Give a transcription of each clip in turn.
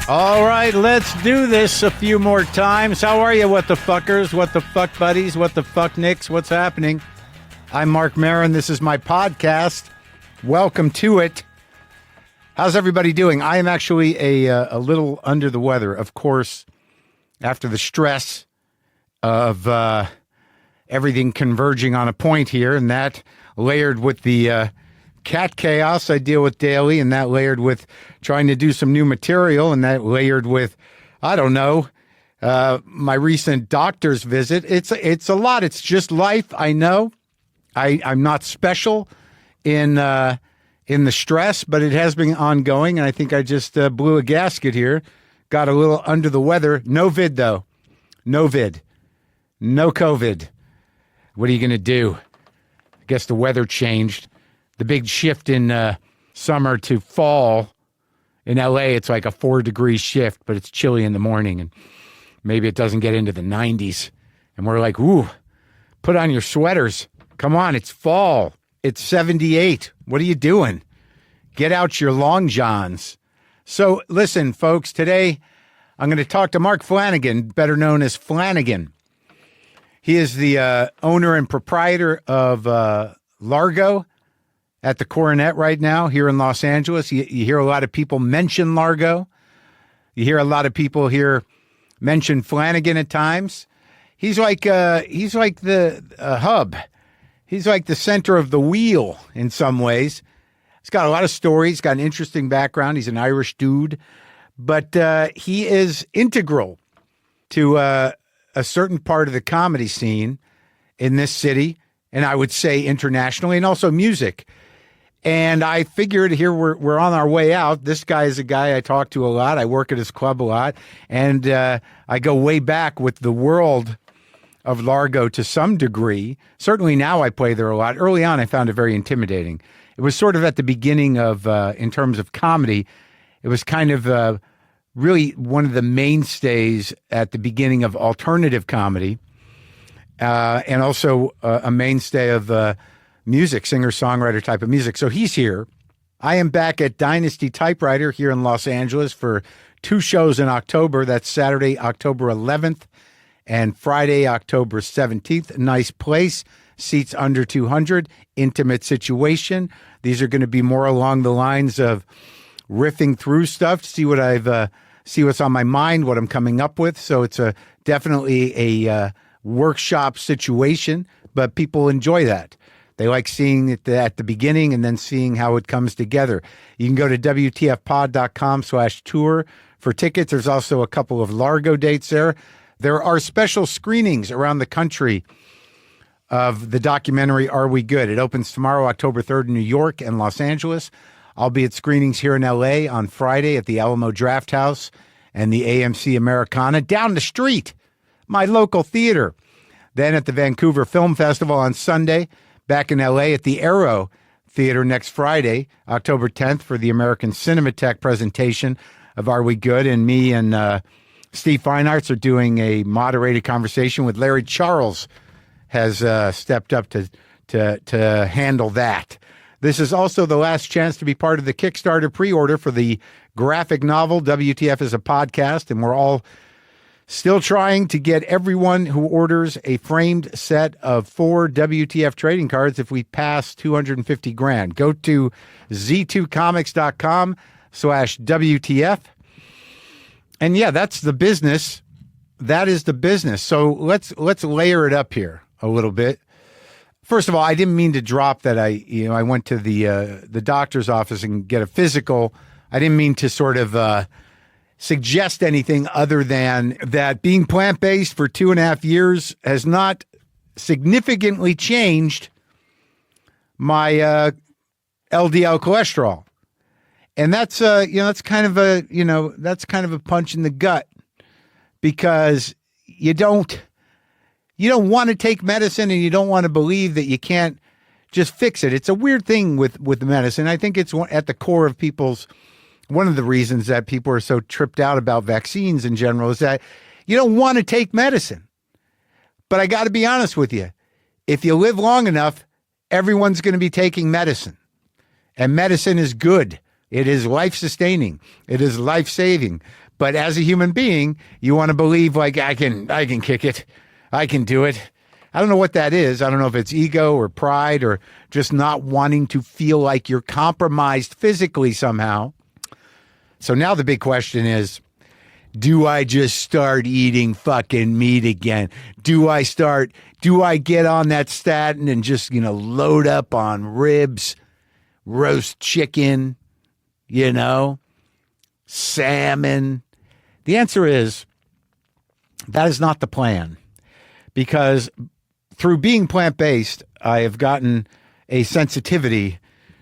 All right, let's do this a few more times. How are you, what the fuckers? What the fuck buddies? What the fuck nicks? What's happening? I'm Marc Maron. This is my podcast. Welcome to it. How's everybody doing? I am actually a little under the weather, of course, after the stress of everything converging on a point here, and that layered with the cat chaos I deal with daily, and that layered with trying to do some new material, and that layered with, I don't know, my recent doctor's visit. It's a lot. It's just life. I know. I'm not special in the stress, but it has been ongoing, and I think I just blew a gasket here. Got a little under the weather. No vid, though. No vid. No COVID. What are you going to do? I guess the weather changed. The big shift in summer to fall in LA, it's like a 4-degree shift, but it's chilly in the morning, and maybe it doesn't get into the 90s. And we're like, ooh, put on your sweaters. Come on, it's fall. It's 78. What are you doing? Get out your long johns. So listen, folks, today I'm going to talk to Marc Flanagan, better known as Flanagan. He is the owner and proprietor of Largo at the Coronet right now here in Los Angeles. You hear a lot of people mention Largo. You hear a lot of people here mention Flanagan at times. He's like the hub. He's like the center of the wheel in some ways. He's got a lot of stories, got an interesting background. He's an Irish dude, but he is integral to a certain part of the comedy scene in this city, and I would say internationally, and also music. And I figured here we're on our way out. This guy is a guy I talk to a lot. I work at his club a lot, and I go way back with the world of Largo to some degree. Certainly now I play there a lot. Early on, I found it very intimidating. It was sort of at the beginning of, in terms of comedy, it was kind of really one of the mainstays at the beginning of alternative comedy, and also a mainstay of music, singer-songwriter type of music. So he's here. I am back at Dynasty Typewriter here in Los Angeles for 2 shows in October. That's Saturday, October 11th, and Friday, October 17th. Nice place. Seats under 200. Intimate situation. These are going to be more along the lines of riffing through stuff to see what see what's on my mind, what I'm coming up with. So it's definitely a workshop situation, but people enjoy that. They like seeing it at the beginning and then seeing how it comes together. You can go to WTFpod.com/tour for tickets. There's also a couple of Largo dates there. There are special screenings around the country of the documentary Are We Good? It opens tomorrow, October 3rd in New York and Los Angeles. I'll be at screenings here in LA on Friday at the Alamo Drafthouse and the AMC Americana down the street, my local theater. Then at the Vancouver Film Festival on Sunday. Back in LA at the Arrow Theater next Friday, October 10th, for the American Cinematheque presentation of Are We Good? And me and Steve Fine Arts are doing a moderated conversation with Larry Charles has stepped up to handle that. This is also the last chance to be part of the Kickstarter pre-order for the graphic novel WTF is a podcast, and we're all still trying to get everyone who orders a framed set of 4 WTF trading cards if we pass 250 grand. Go to z2comics.com/WTF. And yeah, that's the business. That is the business. So let's layer it up here a little bit. First of all, I didn't mean to drop that I went to the doctor's office and get a physical. I didn't mean to sort of suggest anything other than that being plant-based for 2.5 years has not significantly changed my LDL cholesterol. And that's that's kind of a punch in the gut, because you don't want to take medicine, and you don't want to believe that you can't just fix it. It's a weird thing with medicine. I think it's at the core of one of the reasons that people are so tripped out about vaccines in general is that you don't want to take medicine. But I got to be honest with you. If you live long enough, everyone's going to be taking medicine. And medicine is good. It is life-sustaining. It is life-saving. But as a human being, you want to believe like I can kick it. I can do it. I don't know what that is. I don't know if it's ego or pride or just not wanting to feel like you're compromised physically somehow. So now the big question is, do I just start eating fucking meat again? Do I get on that statin and just, load up on ribs, roast chicken, salmon? The answer is that is not the plan, because through being plant-based, I have gotten a sensitivity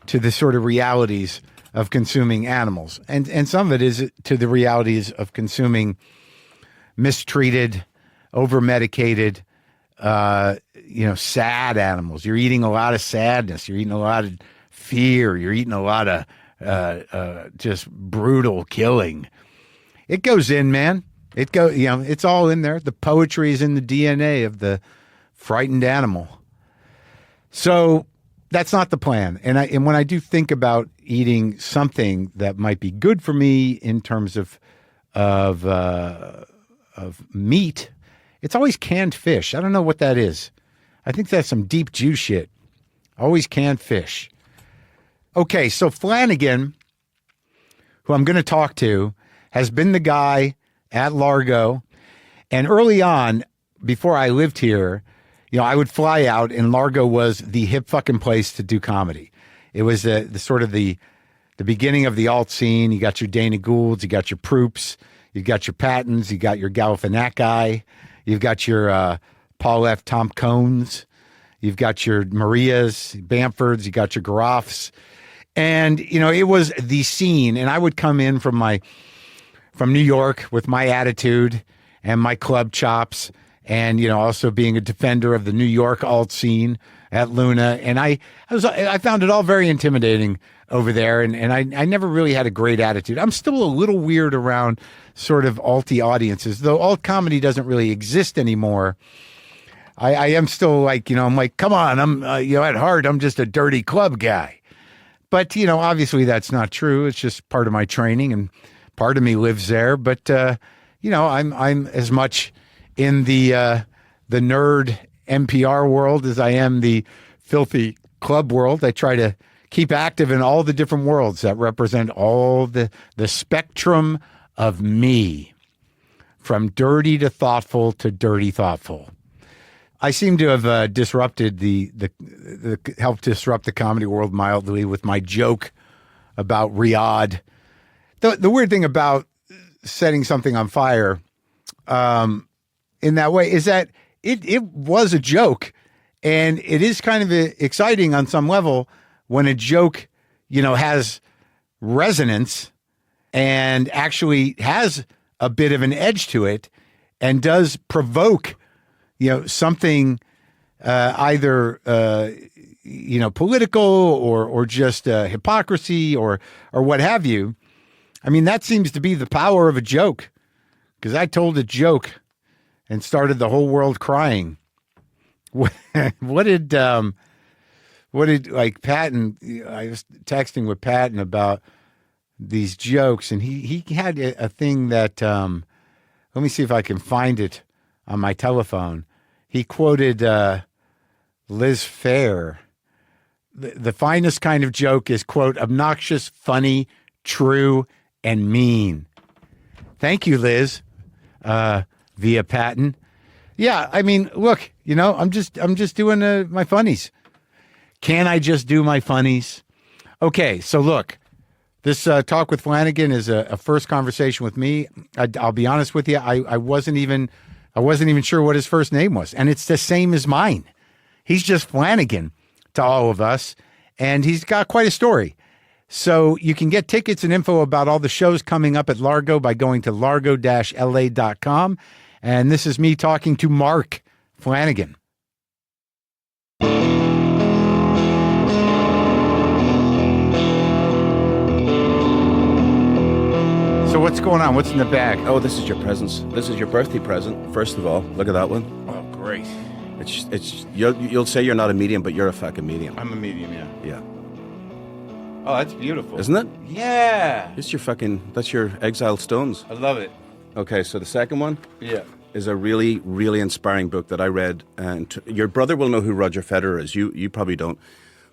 to the sort of realities of consuming animals. And some of it is to the realities of consuming mistreated, over-medicated, sad animals. You're eating a lot of sadness. You're eating a lot of fear. You're eating a lot of just brutal killing. It goes in, man. It's all in there. The poetry is in the DNA of the frightened animal. So that's not the plan. And when I do think about eating something that might be good for me in terms of meat, it's always canned fish. I don't know what that is. I think that's some deep Jew shit. Always canned fish. Okay, so Flanagan, who I'm going to talk to, has been the guy at Largo. And early on, before I lived here, I would fly out, and Largo was the hip fucking place to do comedy. It was the sort of the beginning of the alt scene. You got your Dana Goulds, you got your Proops, you got your Pattons, you got your Galifianakis, you've got your Paul F. Tom Cones, you've got your Marias, Bamfords, you got your Garoffs. And, it was the scene. And I would come in from New York with my attitude and my club chops, and also being a defender of the New York alt scene at Luna. And I found it all very intimidating over there, and I never really had a great attitude. I'm still a little weird around sort of alty audiences, though alt comedy doesn't really exist anymore. I am still like, I'm like, come on, I'm at heart I'm just a dirty club guy. But obviously that's not true. It's just part of my training, and part of me lives there. But I'm as much in the nerd NPR world as I am the filthy club world. I try to keep active in all the different worlds that represent all the spectrum of me, from dirty to thoughtful to dirty thoughtful. I seem to have disrupted helped disrupt the comedy world mildly with my joke about Riyadh. The weird thing about setting something on fire in that way is that it was a joke, and it is kind of exciting on some level when a joke, has resonance and actually has a bit of an edge to it and does provoke, something either political or just hypocrisy or what have you. I mean, that seems to be the power of a joke, because I told a joke and started the whole world crying. What did like Patton? I was texting with Patton about these jokes, and he had a thing that let me see if I can find it on my telephone. He quoted Liz Phair. The finest kind of joke is, quote, obnoxious, funny, true, and mean. Thank you, Liz. Via Patton. Yeah, I mean, look, I'm just doing my funnies. Can I just do my funnies? Okay, so look, this talk with Flanagan is a first conversation with me. I'll be honest with you, I wasn't even sure what his first name was, and it's the same as mine. He's just Flanagan to all of us, and he's got quite a story. So you can get tickets and info about all the shows coming up at Largo by going to largo-la.com. And this is me talking to Marc Flanagan. So what's going on? What's in the bag? Oh, this is your presents. This is your birthday present. First of all, look at that one. Oh, great. You'll say you're not a medium, but you're a fucking medium. I'm a medium, yeah. Yeah. Oh, that's beautiful. Isn't it? Yeah. That's your Exile Stones. I love it. Okay, so the second one Yeah. is a really, really inspiring book that I read. And your brother will know who Roger Federer is. You probably don't.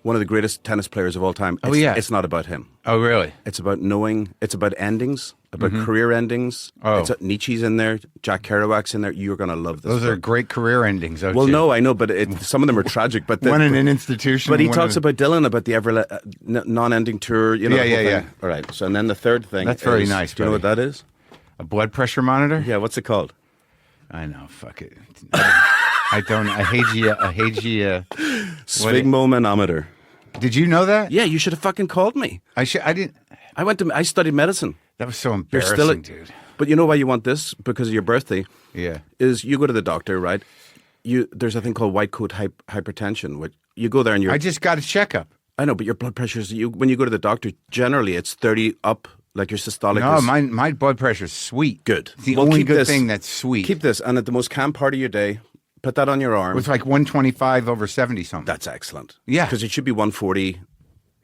One of the greatest tennis players of all time. It's not about him. Oh, really? It's about knowing. It's about endings, about career endings. Oh. Nietzsche's in there. Jack Kerouac's in there. You're going to love this Those book. are great career endings. Well, no, I know, but some of them are tragic. But One in an institution. But he talks about Dylan, about the non-ending tour. You know, Yeah, the whole yeah, thing. All right. So, and then the third thing. That's very nice, Do you know what that is? A blood pressure monitor? Yeah. What's it called? I know. Fuck it. I don't. I hate you. Sphygmomanometer. Did you know that? Yeah, you should have fucking called me. I didn't. I studied medicine. That was so You're embarrassing, still dude. But you know why you want this? Because of your birthday. Yeah. Is you go to the doctor, right? There's a thing called white coat hypertension, which you go there and I just got a checkup. I know, but your blood pressure is when you go to the doctor, generally it's 30 up, like your systolic. No, is my blood pressure's sweet. good. It's the Well, only keep good this. thing that's sweet. Keep this, and at the most calm part of your day, put that on your arm. It's like 125/70 something. That's excellent. Yeah. because it should be 140.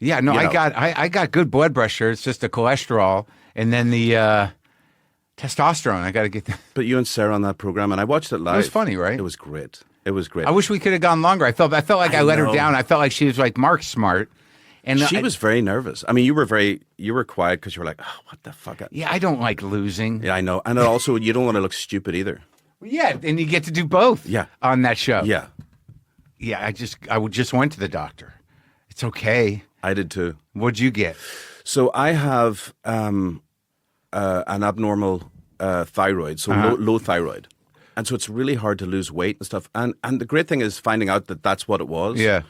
Yeah, no, You know. I got good blood pressure. It's just the cholesterol and then the testosterone. I got to get that. But you and Sarah on that program, and I watched it live. It was funny, right? It was great. It was great. I wish we could have gone longer. I felt like I let her know. down. I felt like she was like Mark smart, and She was very nervous. I mean, you were quiet because you were like, oh, what the fuck? Yeah, I don't like losing. Yeah, I know. And also, you don't want to look stupid either. Yeah, and you get to do both. Yeah. On that show. Yeah, Yeah, I just went to the doctor. It's okay. I did too. What'd you get? So I have an abnormal thyroid, so low thyroid. And so it's really hard to lose weight and stuff. And the great thing is finding out that that's what it was. Yeah.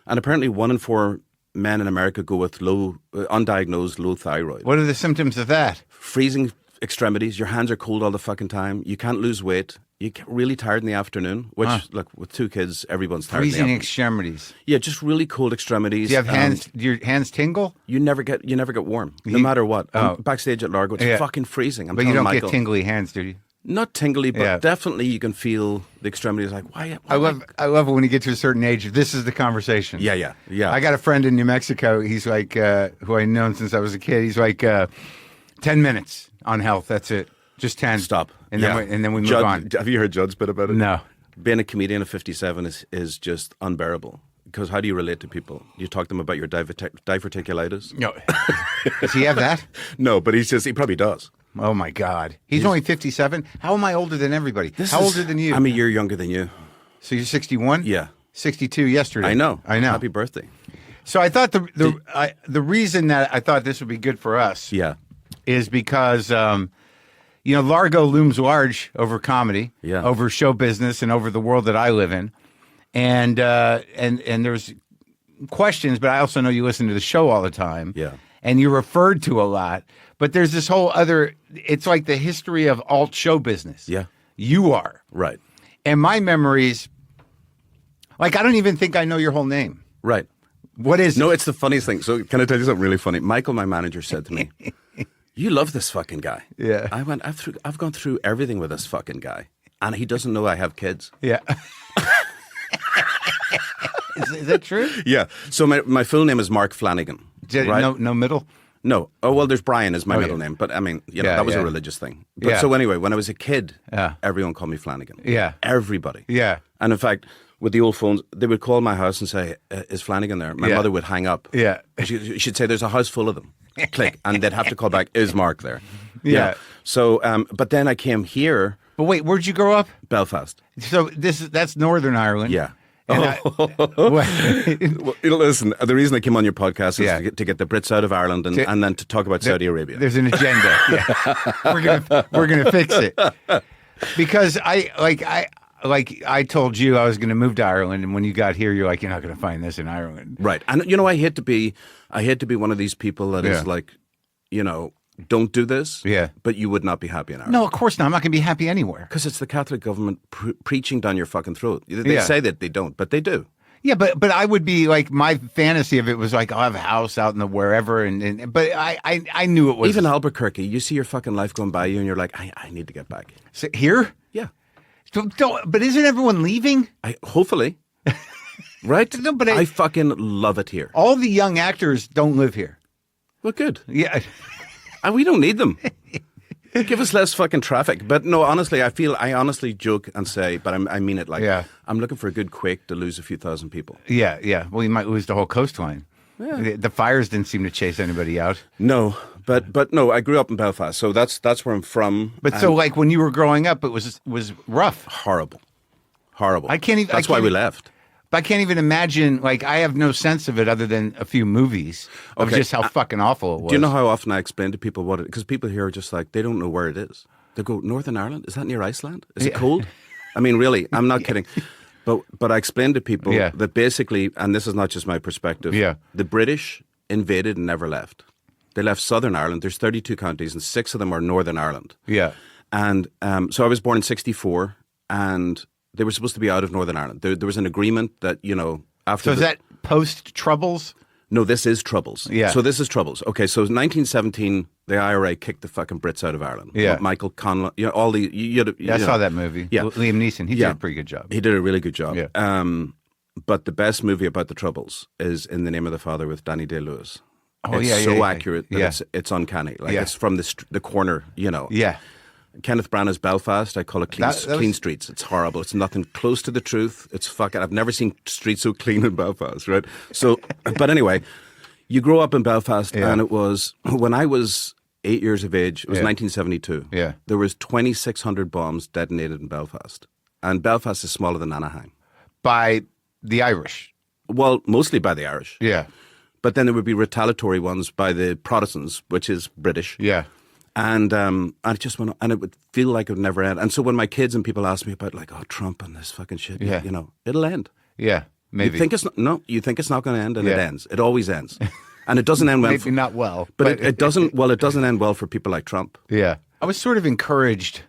And apparently 1 in 4 men in America go with undiagnosed low thyroid. What are the symptoms of that? Freezing extremities. Your hands are cold all the fucking time. You can't lose weight. You get really tired in the afternoon, which, look, with 2 kids, everyone's tired in the Freezing afternoon. extremities. Yeah, just really cold extremities. Do you have hands? Do your hands tingle? You never get warm, no matter what. Oh. Backstage at Largo, it's Yeah. fucking freezing. But you don't Michael, get tingly hands, do you? Not tingly, but Yeah. definitely you can feel the extremities. Like, why? I love it when you get to a certain age. This is the conversation. Yeah. I got a friend in New Mexico. He's like, who I've known since I was a kid. He's like, 10 minutes on health. That's it. Just 10. Stop. And then we move Judd, on. Have you heard Judd's bit about it? No. Being a comedian at 57 is just unbearable. Because how do you relate to people? You talk to them about your diverticulitis? No. Does he have that? No, but he probably does. Oh, my God. He's only 57. How am I older than everybody? How older than you? I'm a year younger than you. So you're 61? Yeah. 62 yesterday. I know. I know. Happy birthday. So I thought the reason that I thought this would be good for us Yeah. is because, Largo looms large over comedy, Yeah. over show business, and over the world that I live in. And there's questions, but I also know you listen to the show all the time. Yeah. And you're referred to a lot. But there's this whole other, it's like the history of alt show business. Yeah. You are. Right. And my memories, like, I don't even think I know your whole name. Right. What is No, it? it's the funniest thing. So can I tell you something really funny? Michael, my manager, said to me, you love this fucking guy. Yeah. I went, I've gone through everything with this fucking guy. And he doesn't know I have kids. Yeah. Is that true? Yeah. So my full name is Marc Flanagan. Right? No middle? No. Oh, well, there's Brian is my middle yeah. name. But I mean, Yeah, that was yeah. a religious thing. But Yeah. so anyway, when I was a kid, Yeah. everyone called me Flanagan. Yeah. Everybody. Yeah. And in fact, with the old phones, they would call my house and say, is Flanagan there? My Yeah. mother would hang up. Yeah. She'd say, there's a house full of them. Click. And they'd have to call back, is Mark there? Yeah. So, but then I came here, But wait, where'd you grow up? Belfast. So that's Northern Ireland. Yeah. And Well, listen, the reason I came on your podcast is Yeah. to get the Brits out of Ireland and then to talk about Saudi Arabia. There's an agenda. Yeah. We're gonna fix it. Because I told you I was gonna move to Ireland, and when you got here, you're like, you're not gonna find this in Ireland. Right. And I hate to be one of these people that is Yeah. like, don't do this. Yeah. But you would not be happy in Ireland. No, of course not. I'm not gonna be happy anywhere. Because it's the Catholic government preaching down your fucking throat. They Yeah. say that they don't, but they do. Yeah, but I would be like, my fantasy of it was like, I'll have a house out in the wherever, but I knew it was Even Albuquerque, you see your fucking life going by you and you're like, I need to get back. So, here. Yeah. But isn't everyone leaving? Hopefully. Right? No, but I fucking love it here. all the young actors don't live here. Well, good. Yeah. And we don't need them. Give us less fucking traffic. But no, honestly, I honestly joke and say, but I mean it like, I'm looking for a good quake to lose a few thousand people. Yeah, yeah. Well, you might lose the whole coastline. Yeah. The fires didn't seem to chase anybody out. No, but no, I grew up in Belfast, so that's where I'm from. But so, like, when you were growing up, it was rough. Horrible. That's why we left. But I can't even imagine, like, I have no sense of it other than a few movies of just how fucking awful it was. Do you know how often I explain to people what it is? Because people here are just like, they don't know where it is. They go, Northern Ireland? Is that near Iceland? Is it cold? I mean, really, I'm not kidding. But I explain to people that basically, and this is not just my perspective, the British invaded and never left. They left Southern Ireland. There's 32 counties, and 6 of them are Northern Ireland. Yeah. And so I was born in 1964, and they were supposed to be out of Northern Ireland. There was an agreement that, after... So is that post-Troubles? No, this is Troubles. Yeah. So this is Troubles. Okay, so 1917, the IRA kicked the fucking Brits out of Ireland. Yeah. Michael Conlon, all the... I saw that movie. Yeah. Liam Neeson, he did a pretty good job. He did a really good job. Yeah. But the best movie about the Troubles is In the Name of the Father with Danny Day-Lewis. Oh, it's so accurate that it's uncanny. Like, it's from the corner, Yeah. Kenneth Branagh's Belfast, I call it clean streets. It's horrible. It's nothing close to the truth. It's fucking... I've never seen streets so clean in Belfast, right? So, but anyway, you grow up in Belfast, and it was... When I was 8 years of age, it was 1972. Yeah. There was 2,600 bombs detonated in Belfast. And Belfast is smaller than Anaheim. By the Irish? Well, mostly by the Irish. Yeah. But then there would be retaliatory ones by the Protestants, which is British. Yeah. And it just went on, and it would feel like it would never end. And so when my kids and people ask me about, like, Trump and this fucking shit, it'll end. Yeah, maybe. You think it's not going to end, and it ends. It always ends. And it doesn't end well. Maybe not well. But it doesn't, it doesn't end well for people like Trump. Yeah. I was sort of encouraged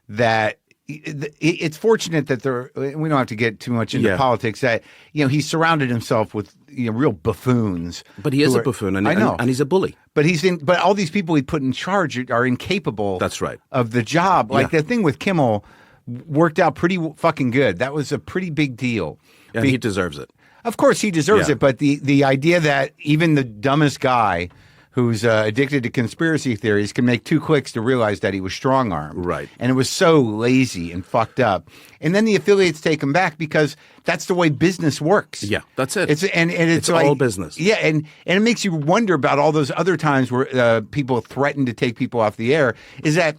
that it's fortunate that we don't have to get too much into politics, that, he surrounded himself with, real buffoons. But he is a buffoon, and I know. And he's a bully. But but all these people he put in charge are incapable. That's right. Of the job. Like the thing with Kimmel worked out pretty fucking good. That was a pretty big deal. Yeah, he deserves it. Of course he deserves it, but the idea that even the dumbest guy who's addicted to conspiracy theories can make 2 clicks to realize that he was strong-armed. Right. And it was so lazy and fucked up. And then the affiliates take him back because that's the way business works. Yeah, that's it. It's like, all business. Yeah, and it makes you wonder about all those other times where people threaten to take people off the air, is that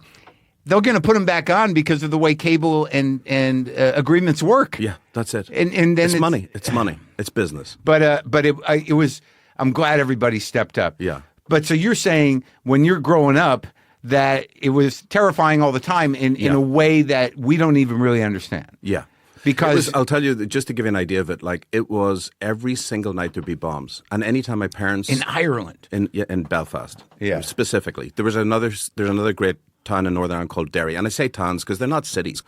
they're going to put them back on because of the way cable and agreements work. Yeah, that's it. And then it's money. It's money. It's business. But it was... I'm glad everybody stepped up. Yeah. But so you're saying when you're growing up that it was terrifying all the time in a way that we don't even really understand. Yeah. Because I'll tell you, just to give you an idea of it, like, it was every single night there'd be bombs. And anytime my parents... In Ireland? In Belfast. Yeah. Specifically. There's another great town in Northern Ireland called Derry. And I say towns because they're not cities.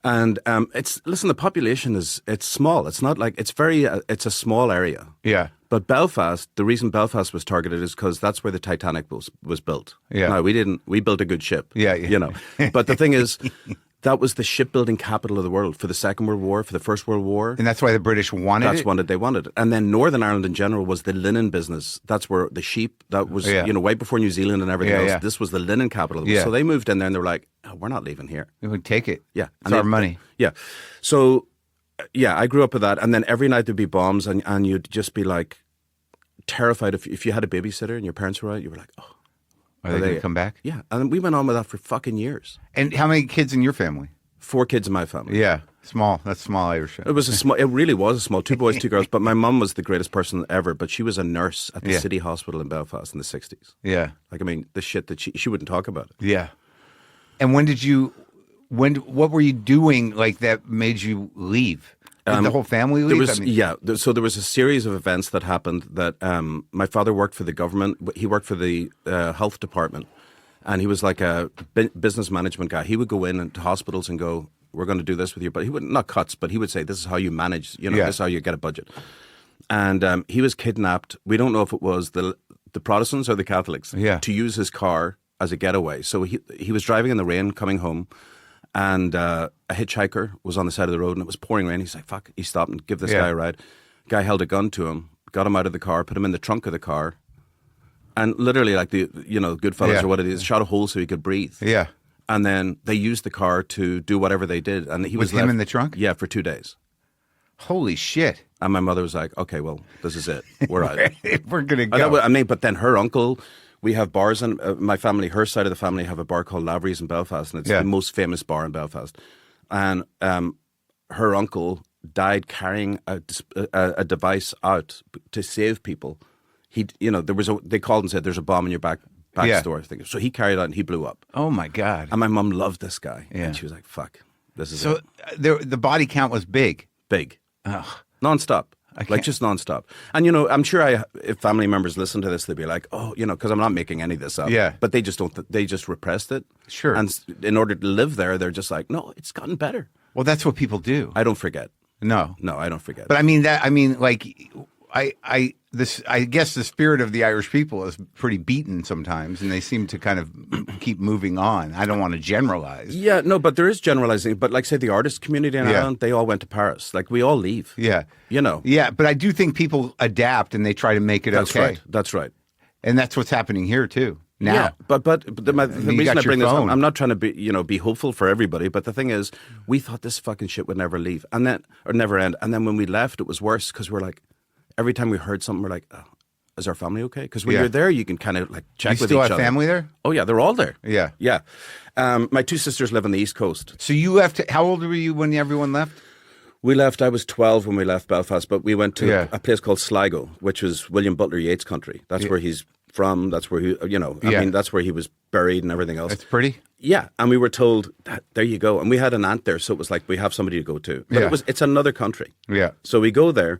And the population it's small. It's not like, it's a small area. Yeah. But Belfast, the reason Belfast was targeted is because that's where the Titanic was built. Yeah. No, we built a good ship. Yeah. But the thing is, that was the shipbuilding capital of the world for the Second World War, for the First World War. And that's why the British wanted it? They wanted it. And then Northern Ireland in general was the linen business. That's where the sheep, that was, way before New Zealand and everything else. Yeah. This was the linen capital. Yeah. So they moved in there and they were like, we're not leaving here. We would take it. Yeah. It's our money. Yeah. So, I grew up with that. And then every night there'd be bombs and you'd just be like terrified. If you had a babysitter and your parents were out, you were like, oh. Are they going to come back? Yeah. And we went on with that for fucking years. And how many kids in your family? 4 kids in my family. Yeah, small. That's small Irish. It really was a small. 2 boys, 2 girls. But my mum was the greatest person ever. But she was a nurse at the city hospital in Belfast in the 60s. Yeah. Like, I mean, the shit that she wouldn't talk about it. Yeah. And what were you doing, like, that made you leave? Did the whole family leave? So there was a series of events that happened that my father worked for the government. He worked for the health department. And he was like a business management guy. He would go in to hospitals and go, we're going to do this with you. But he would, not cuts, but he would say, this is how you manage, this is how you get a budget. And he was kidnapped. We don't know if it was the Protestants or the Catholics to use his car as a getaway. So he was driving in the rain coming home. And a hitchhiker was on the side of the road and it was pouring rain. He's like, fuck. He stopped and give this guy a ride. Guy held a gun to him, got him out of the car, put him in the trunk of the car. And literally, like Goodfellas or what it is, shot a hole so he could breathe. Yeah. And then they used the car to do whatever they did. And he was was him in the trunk? Yeah, for 2 days. Holy shit. And my mother was like, okay, well, this is it. We're out. We're going to go. I mean, but then her uncle, we have bars in my family, her side of the family have a bar called Lavery's in Belfast, and it's the most famous bar in Belfast. And her uncle died carrying a device out to save people. They called and said, there's a bomb in your back door. So he carried it out and he blew up. Oh my God. And my mum loved this guy. Yeah. And she was like, fuck, this is so it. The body count was big. Big. Ugh. Non-stop. Like just non-stop. And, I'm sure if family members listen to this, they'd be like, oh, because I'm not making any of this up. Yeah. But they just don't, they just repressed it. Sure. And in order to live there, they're just like, no, it's gotten better. Well, that's what people do. I don't forget. No, I don't forget. But I guess the spirit of the Irish people is pretty beaten sometimes, and they seem to kind of keep moving on. I don't want to generalize. Yeah, no, but there is generalizing. But like, say, the artist community in Ireland, they all went to Paris. Like, we all leave. Yeah. Yeah, but I do think people adapt and they try to make it okay. Right. That's right. And that's what's happening here too. Now. Yeah, but the reason I bring this up, I'm not trying to be hopeful for everybody, but the thing is, we thought this fucking shit would never leave, or never end. And then when we left, it was worse because we're like, every time we heard something, we're like, oh, is our family okay? Because when you're there, you can kind of like check with each other. You still have family there? Oh yeah, they're all there. Yeah. Yeah. My two sisters live on the East Coast. So you left, how old were you when everyone left? We left, I was 12 when we left Belfast, but we went to a place called Sligo, which was William Butler Yeats' country. That's where he's from. That's where he, I mean, that's where he was buried and everything else. It's pretty. Yeah. And we were told, there you go. And we had an aunt there, so it was like, we have somebody to go to. But it's another country. Yeah. So we go there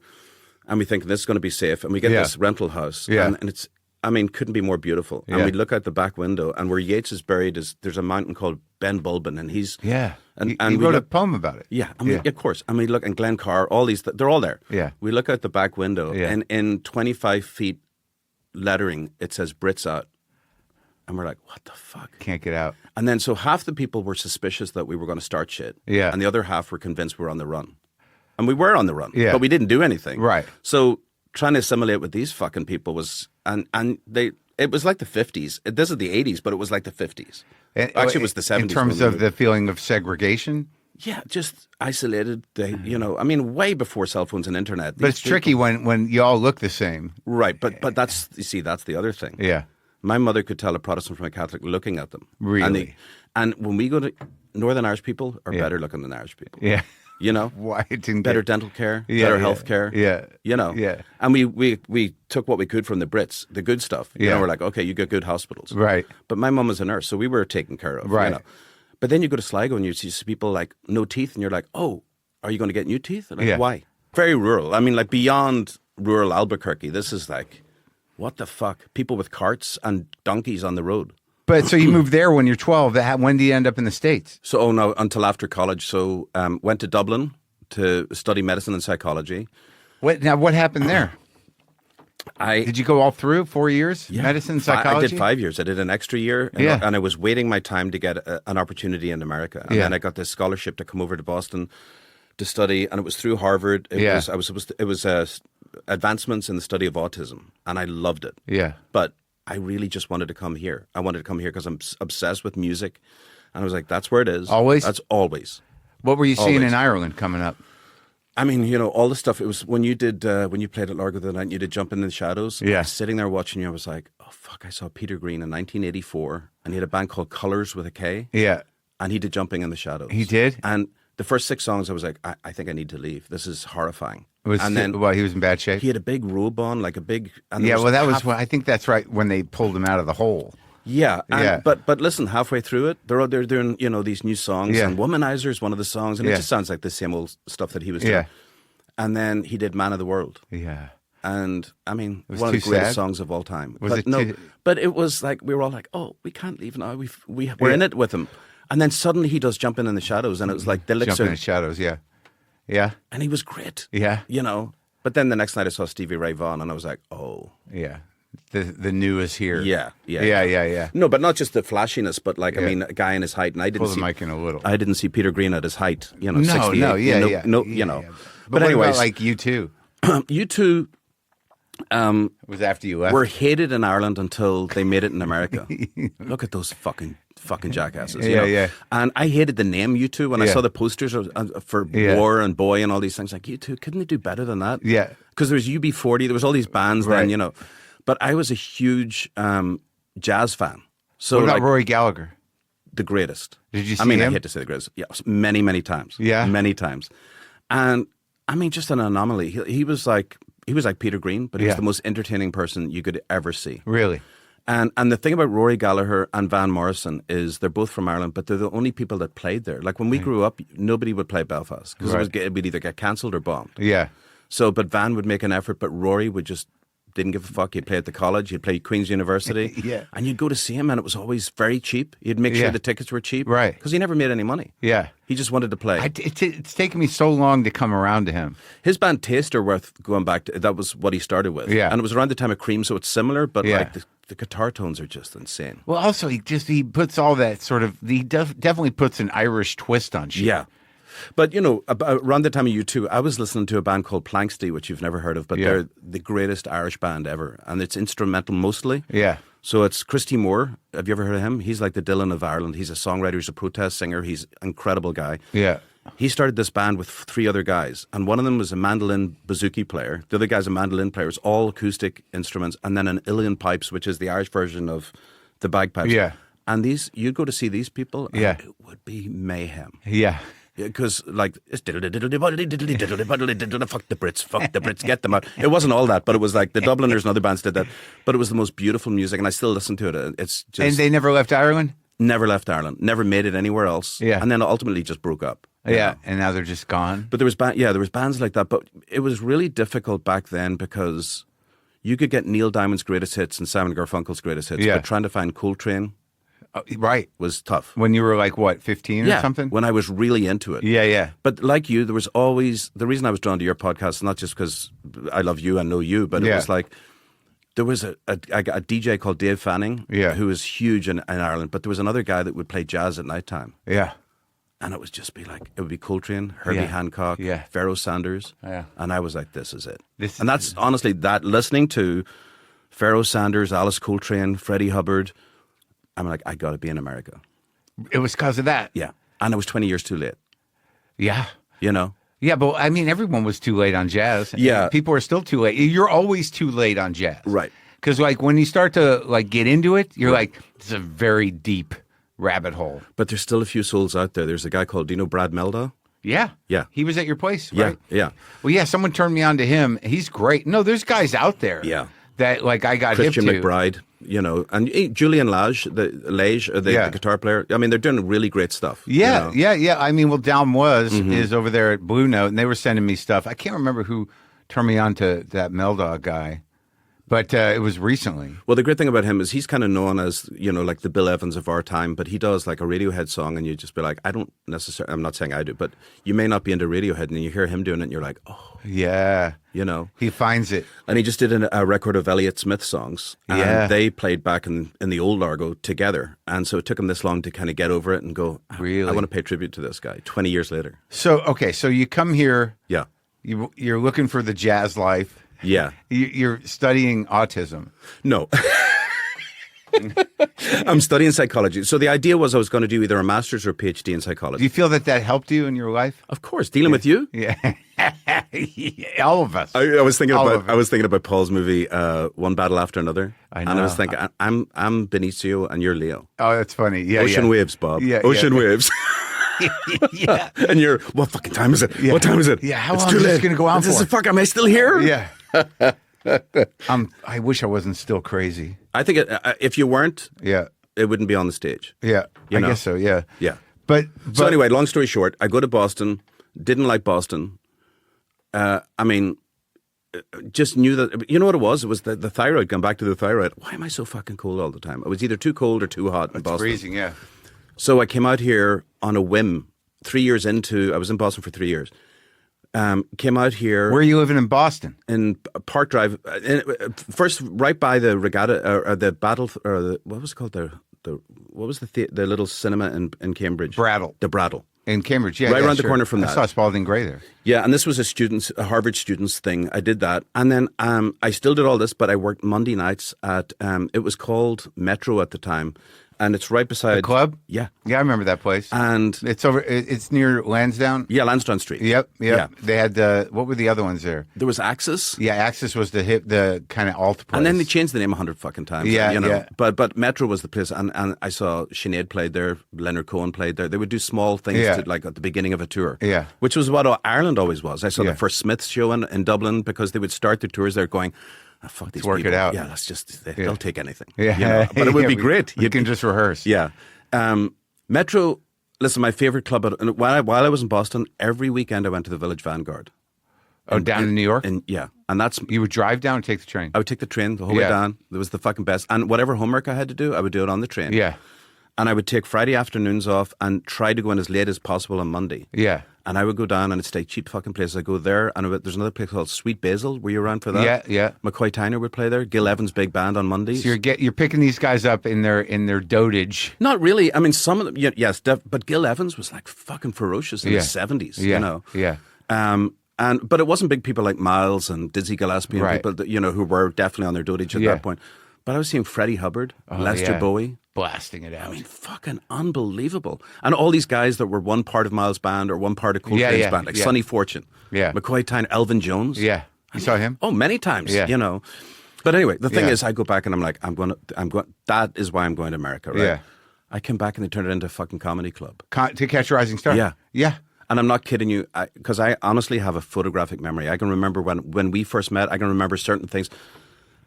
and we think this is going to be safe. And we get this rental house. Yeah. And it's, couldn't be more beautiful. And we look out the back window, and where Yeats is buried there's a mountain called Ben Bulben, and he's and he wrote a poem about it. Yeah, of course. And we look, and Glen Carr, all these, they're all there. Yeah, we look out the back window, and in 25 feet lettering, it says Brits out, and we're like, what the fuck? Can't get out. And then so half the people were suspicious that we were going to start shit, and the other half were convinced we were on the run, and we were on the run, but we didn't do anything, right? So trying to assimilate with these fucking people was, and it was like the 50s. This is the 80s, but it was like the 50s. Actually, it was the 70s. In terms of the feeling of segregation? Yeah, just isolated. Way before cell phones and internet. But it's tricky when you all look the same. Right, but that's the other thing. Yeah. My mother could tell a Protestant from a Catholic looking at them. Really? And when we go to, Northern Irish people are better looking than Irish people. Yeah. Why better dental care, better health care. Yeah. Yeah. And we took what we could from the Brits, the good stuff. We're like, okay, you get good hospitals. Right. But my mum was a nurse, so we were taken care of. Right. But then you go to Sligo and you see people like no teeth, and you're like, oh, are you going to get new teeth? And why? Very rural. I mean, like beyond rural Albuquerque, this is like, what the fuck? People with carts and donkeys on the road. But so you moved there when you're 12. When do you end up in the States? So, no, until after college. So went to Dublin to study medicine and psychology. What happened there? Did you go all through 4 years? Yeah. Medicine, psychology? I did 5 years. I did an extra year. And I was waiting my time to get an opportunity in America. And then I got this scholarship to come over to Boston to study. And it was through Harvard. It was advancements in the study of autism. And I loved it. Yeah. But I really just wanted to come here. I wanted to come here because I'm obsessed with music. And I was like, that's where it is. Always? That's always. What were you seeing in Ireland coming up? I mean, all the stuff. It was when you did, when you played at Largo the night and you did Jump in the Shadows. Yeah. I was sitting there watching you. I was like, oh, fuck, I saw Peter Green in 1984. And he had a band called Colours with a K. Yeah. And he did Jumping in the Shadows. He did? And the first 6 songs, I was like, I think I need to leave. This is horrifying. He was in bad shape? He had a big robe on, like a big... I think that's right when they pulled him out of the hole. Yeah, but listen, halfway through it, they're doing these new songs, and Womanizer is one of the songs, and it just sounds like the same old stuff that he was doing. Yeah. And then he did Man of the World. Yeah. And I mean, one of the greatest songs of all time. But it was like we were all like, oh, we can't leave now. We're in it with him. And then suddenly he does Jump in the Shadows, and it was like the licks Jump in the Shadows, yeah. Yeah. And he was great. Yeah. But then the next night I saw Stevie Ray Vaughan, and I was like, oh. Yeah. The new is here. Yeah. No, but not just the flashiness, but like, I mean, a guy in his height, and I didn't Pull the mic in a little. I didn't see Peter Green at his height, 68. No, But what anyways. about like U2? U2, It was after you left. were hated in Ireland until they made it in America. Look at those fucking jackasses. You know? Yeah. And I hated the name U2 when I saw the posters for War and Boy and all these things. Like, U2, couldn't they do better than that? Yeah. Because there was UB40, there was all these bands then, you know. But I was a huge jazz fan. So what about like, Rory Gallagher? the greatest. Did you see I mean, him? I hate to say the greatest. Yeah, many, many times. Yeah. Many times. And I mean, just an anomaly. He was like Peter Green, but he was the most entertaining person you could ever see. Really? And the thing about Rory Gallagher and Van Morrison is they're both from Ireland, but they're the only people that played there. Like when we grew up, nobody would play Belfast because it would either get cancelled or bombed. Yeah. So, but Van would make an effort, but Rory would just didn't give a fuck. He'd play at the college. He'd play Queen's University. Yeah. And you'd go to see him and it was always very cheap. He'd make sure the tickets were cheap. Right. Because he never made any money. Yeah. He just wanted to play. It's taken me so long to come around to him. His band Taste are worth going back to. That was what he started with. Yeah. And it was around the time of Cream, so it's similar, but like the guitar tones are just insane. Well, also, he puts all that sort of, definitely puts an Irish twist on shit. Yeah. But, you know, around the time of U2, I was listening to a band called Planksty, which you've never heard of, but they're the greatest Irish band ever. And it's instrumental mostly. Yeah. So it's Christy Moore. Have you ever heard of him? He's like the Dylan of Ireland. He's a songwriter. He's a protest singer. He's an incredible guy. Yeah. He started this band with 3 other guys. And one of them was a mandolin bouzouki player. The other guy's a mandolin player. It's all acoustic instruments. And then an uilleann pipes, which is the Irish version of the bagpipes. Yeah. And you'd go to see these people. And Yeah. it would be mayhem. Yeah. Because like it's fuck the Brits, get them out. It wasn't all that, but it was like the Dubliners and other bands did that. But it was the most beautiful music, and I still listen to it. It's just And they never left Ireland? never left Ireland, never made it anywhere else. Yeah. And then ultimately just broke up. Yeah. And now they're just gone. But there was bands like that. But it was really difficult back then because you could get Neil Diamond's greatest hits and Simon Garfunkel's greatest hits, but trying to find Coltrane Right. was tough. When you were like, what, 15 or something? When I was really into it. Yeah. But like you, there was always, the reason I was drawn to your podcast, not just because I love you and know you, but it was like, there was a DJ called Dave Fanning, who was huge in Ireland, but there was another guy that would play jazz at nighttime. Yeah. And it would just be like, it would be Coltrane, Herbie Hancock, Pharoah Sanders. Yeah. And I was like, this is it. And that's honestly, listening to Pharoah Sanders, Alice Coltrane, Freddie Hubbard, I'm like, I got to be in America. It was because of that. Yeah. And I was 20 years too late. Yeah. You know? Yeah, but I mean, everyone was too late on jazz. Yeah. People are still too late. You're always too late on jazz. Right. Because like when you start to like get into it, you're like, it's a very deep rabbit hole. But there's still a few souls out there. There's a guy called, do you know Brad Melda? Yeah. Yeah. He was at your place, right? Yeah. Well, yeah, someone turned me on to him. He's great. No, there's guys out there. Yeah. That like I got Christian hip to. McBride, you know, and Julian Lage, the guitar player. I mean, they're doing really great stuff. Yeah, you know? yeah. I mean, well, Down is over there at Blue Note, and they were sending me stuff. I can't remember who turned me on to that Meldog guy, but it was recently. Well, the great thing about him is he's kind of known as, you know, like the Bill Evans of our time, but he does like a Radiohead song, and you just be like, I'm not saying I do, but you may not be into Radiohead, and you hear him doing it, and you're like, oh. Yeah. You know? He finds it. And he just did a record of Elliott Smith songs. And they played back in the old Largo together. And so it took him this long to kind of get over it and go, really? I want to pay tribute to this guy 20 years later. So, okay, so you come here. Yeah. You're looking for the jazz life. Yeah. You're studying autism. No. I'm studying psychology. So the idea was I was going to do either a master's or a PhD in psychology. Do you feel that helped you in your life? Of course. Dealing with you? Yeah. All of us. I was thinking about Paul's movie, One Battle After Another. I know. And I was thinking, I'm Benicio and you're Leo. Oh, that's funny. Yeah. Ocean waves, Bob. Yeah, Ocean waves. Yeah. And you're, what fucking time is it? Yeah. What time is it? Yeah, how it's long too is late. this going to go on for? Fuck, am I still here? Yeah. I wish I wasn't still crazy. I think if you weren't, Yeah. it wouldn't be on the stage. Yeah. You know? I guess so, yeah. Yeah. But So anyway, long story short, I go to Boston, didn't like Boston. I mean, just knew that, you know what it was? It was the thyroid, come back to the thyroid. Why am I so fucking cold all the time? I was either too cold or too hot in Boston. freezing, yeah. So I came out here on a whim. I was in Boston for 3 years. Came out here. Where are you living in Boston? In Park Drive. First, right by the regatta, or the battle, or what was it called? What was the little cinema in Cambridge? Brattle. The Brattle. In Cambridge, yeah. Right yeah, around the sure. corner from I that. saw Spalding Gray there. Yeah, and this was a Harvard students thing. I did that. And then I still did all this, but I worked Monday nights at, it was called Metro at the time. And it's right beside... The club? Yeah. Yeah, I remember that place. And... It's near Lansdowne? Yeah, Lansdowne Street. Yep. Yeah. They had what were the other ones there? There was Axis. Yeah, Axis was the kind of alt place. And then they changed the name 100 fucking times. Yeah, you know. yeah. But Metro was the place, and I saw Sinead played there, Leonard Cohen played there. They would do small things like at the beginning of a tour. Yeah. Which was what Ireland always was. I saw the first Smiths show in Dublin because they would start their tours there going, oh, fuck these work people. it out. Yeah, they'll take anything. Yeah. You know? But it would be great. You can just rehearse. Yeah. Metro, listen, my favorite club, while I was in Boston, every weekend I went to the Village Vanguard. Oh, down in New York? And that's... You would drive down or take the train? I would take the train the whole way down. It was the fucking best. And whatever homework I had to do, I would do it on the train. Yeah. And I would take Friday afternoons off and try to go in as late as possible on Monday. Yeah. And I would go down and I'd stay cheap fucking places. I go there, and there's another place called Sweet Basil. Were you around for that? Yeah, yeah. McCoy Tyner would play there. Gil Evans' big band on Mondays. So you're picking these guys up in their dotage. Not really. I mean, some of them, yes, but Gil Evans was like fucking ferocious in the 70s, yeah. you know. Yeah. But it wasn't big people like Miles and Dizzy Gillespie and people that, who were definitely on their dotage at that point. But I was seeing Freddie Hubbard, Lester Bowie. Blasting it out. I mean, fucking unbelievable. And all these guys that were one part of Miles' band or one part of Coltrane's band, like Sonny Fortune, McCoy Tyner, Elvin Jones. Yeah. You saw him? Oh, many times, you know. But anyway, the thing is, I go back and I'm like, that is why I'm going to America, right? Yeah. I came back and they turned it into a fucking comedy club. To Catch a Rising Star? Yeah. Yeah. And I'm not kidding you, because I honestly have a photographic memory. I can remember when we first met, I can remember certain things.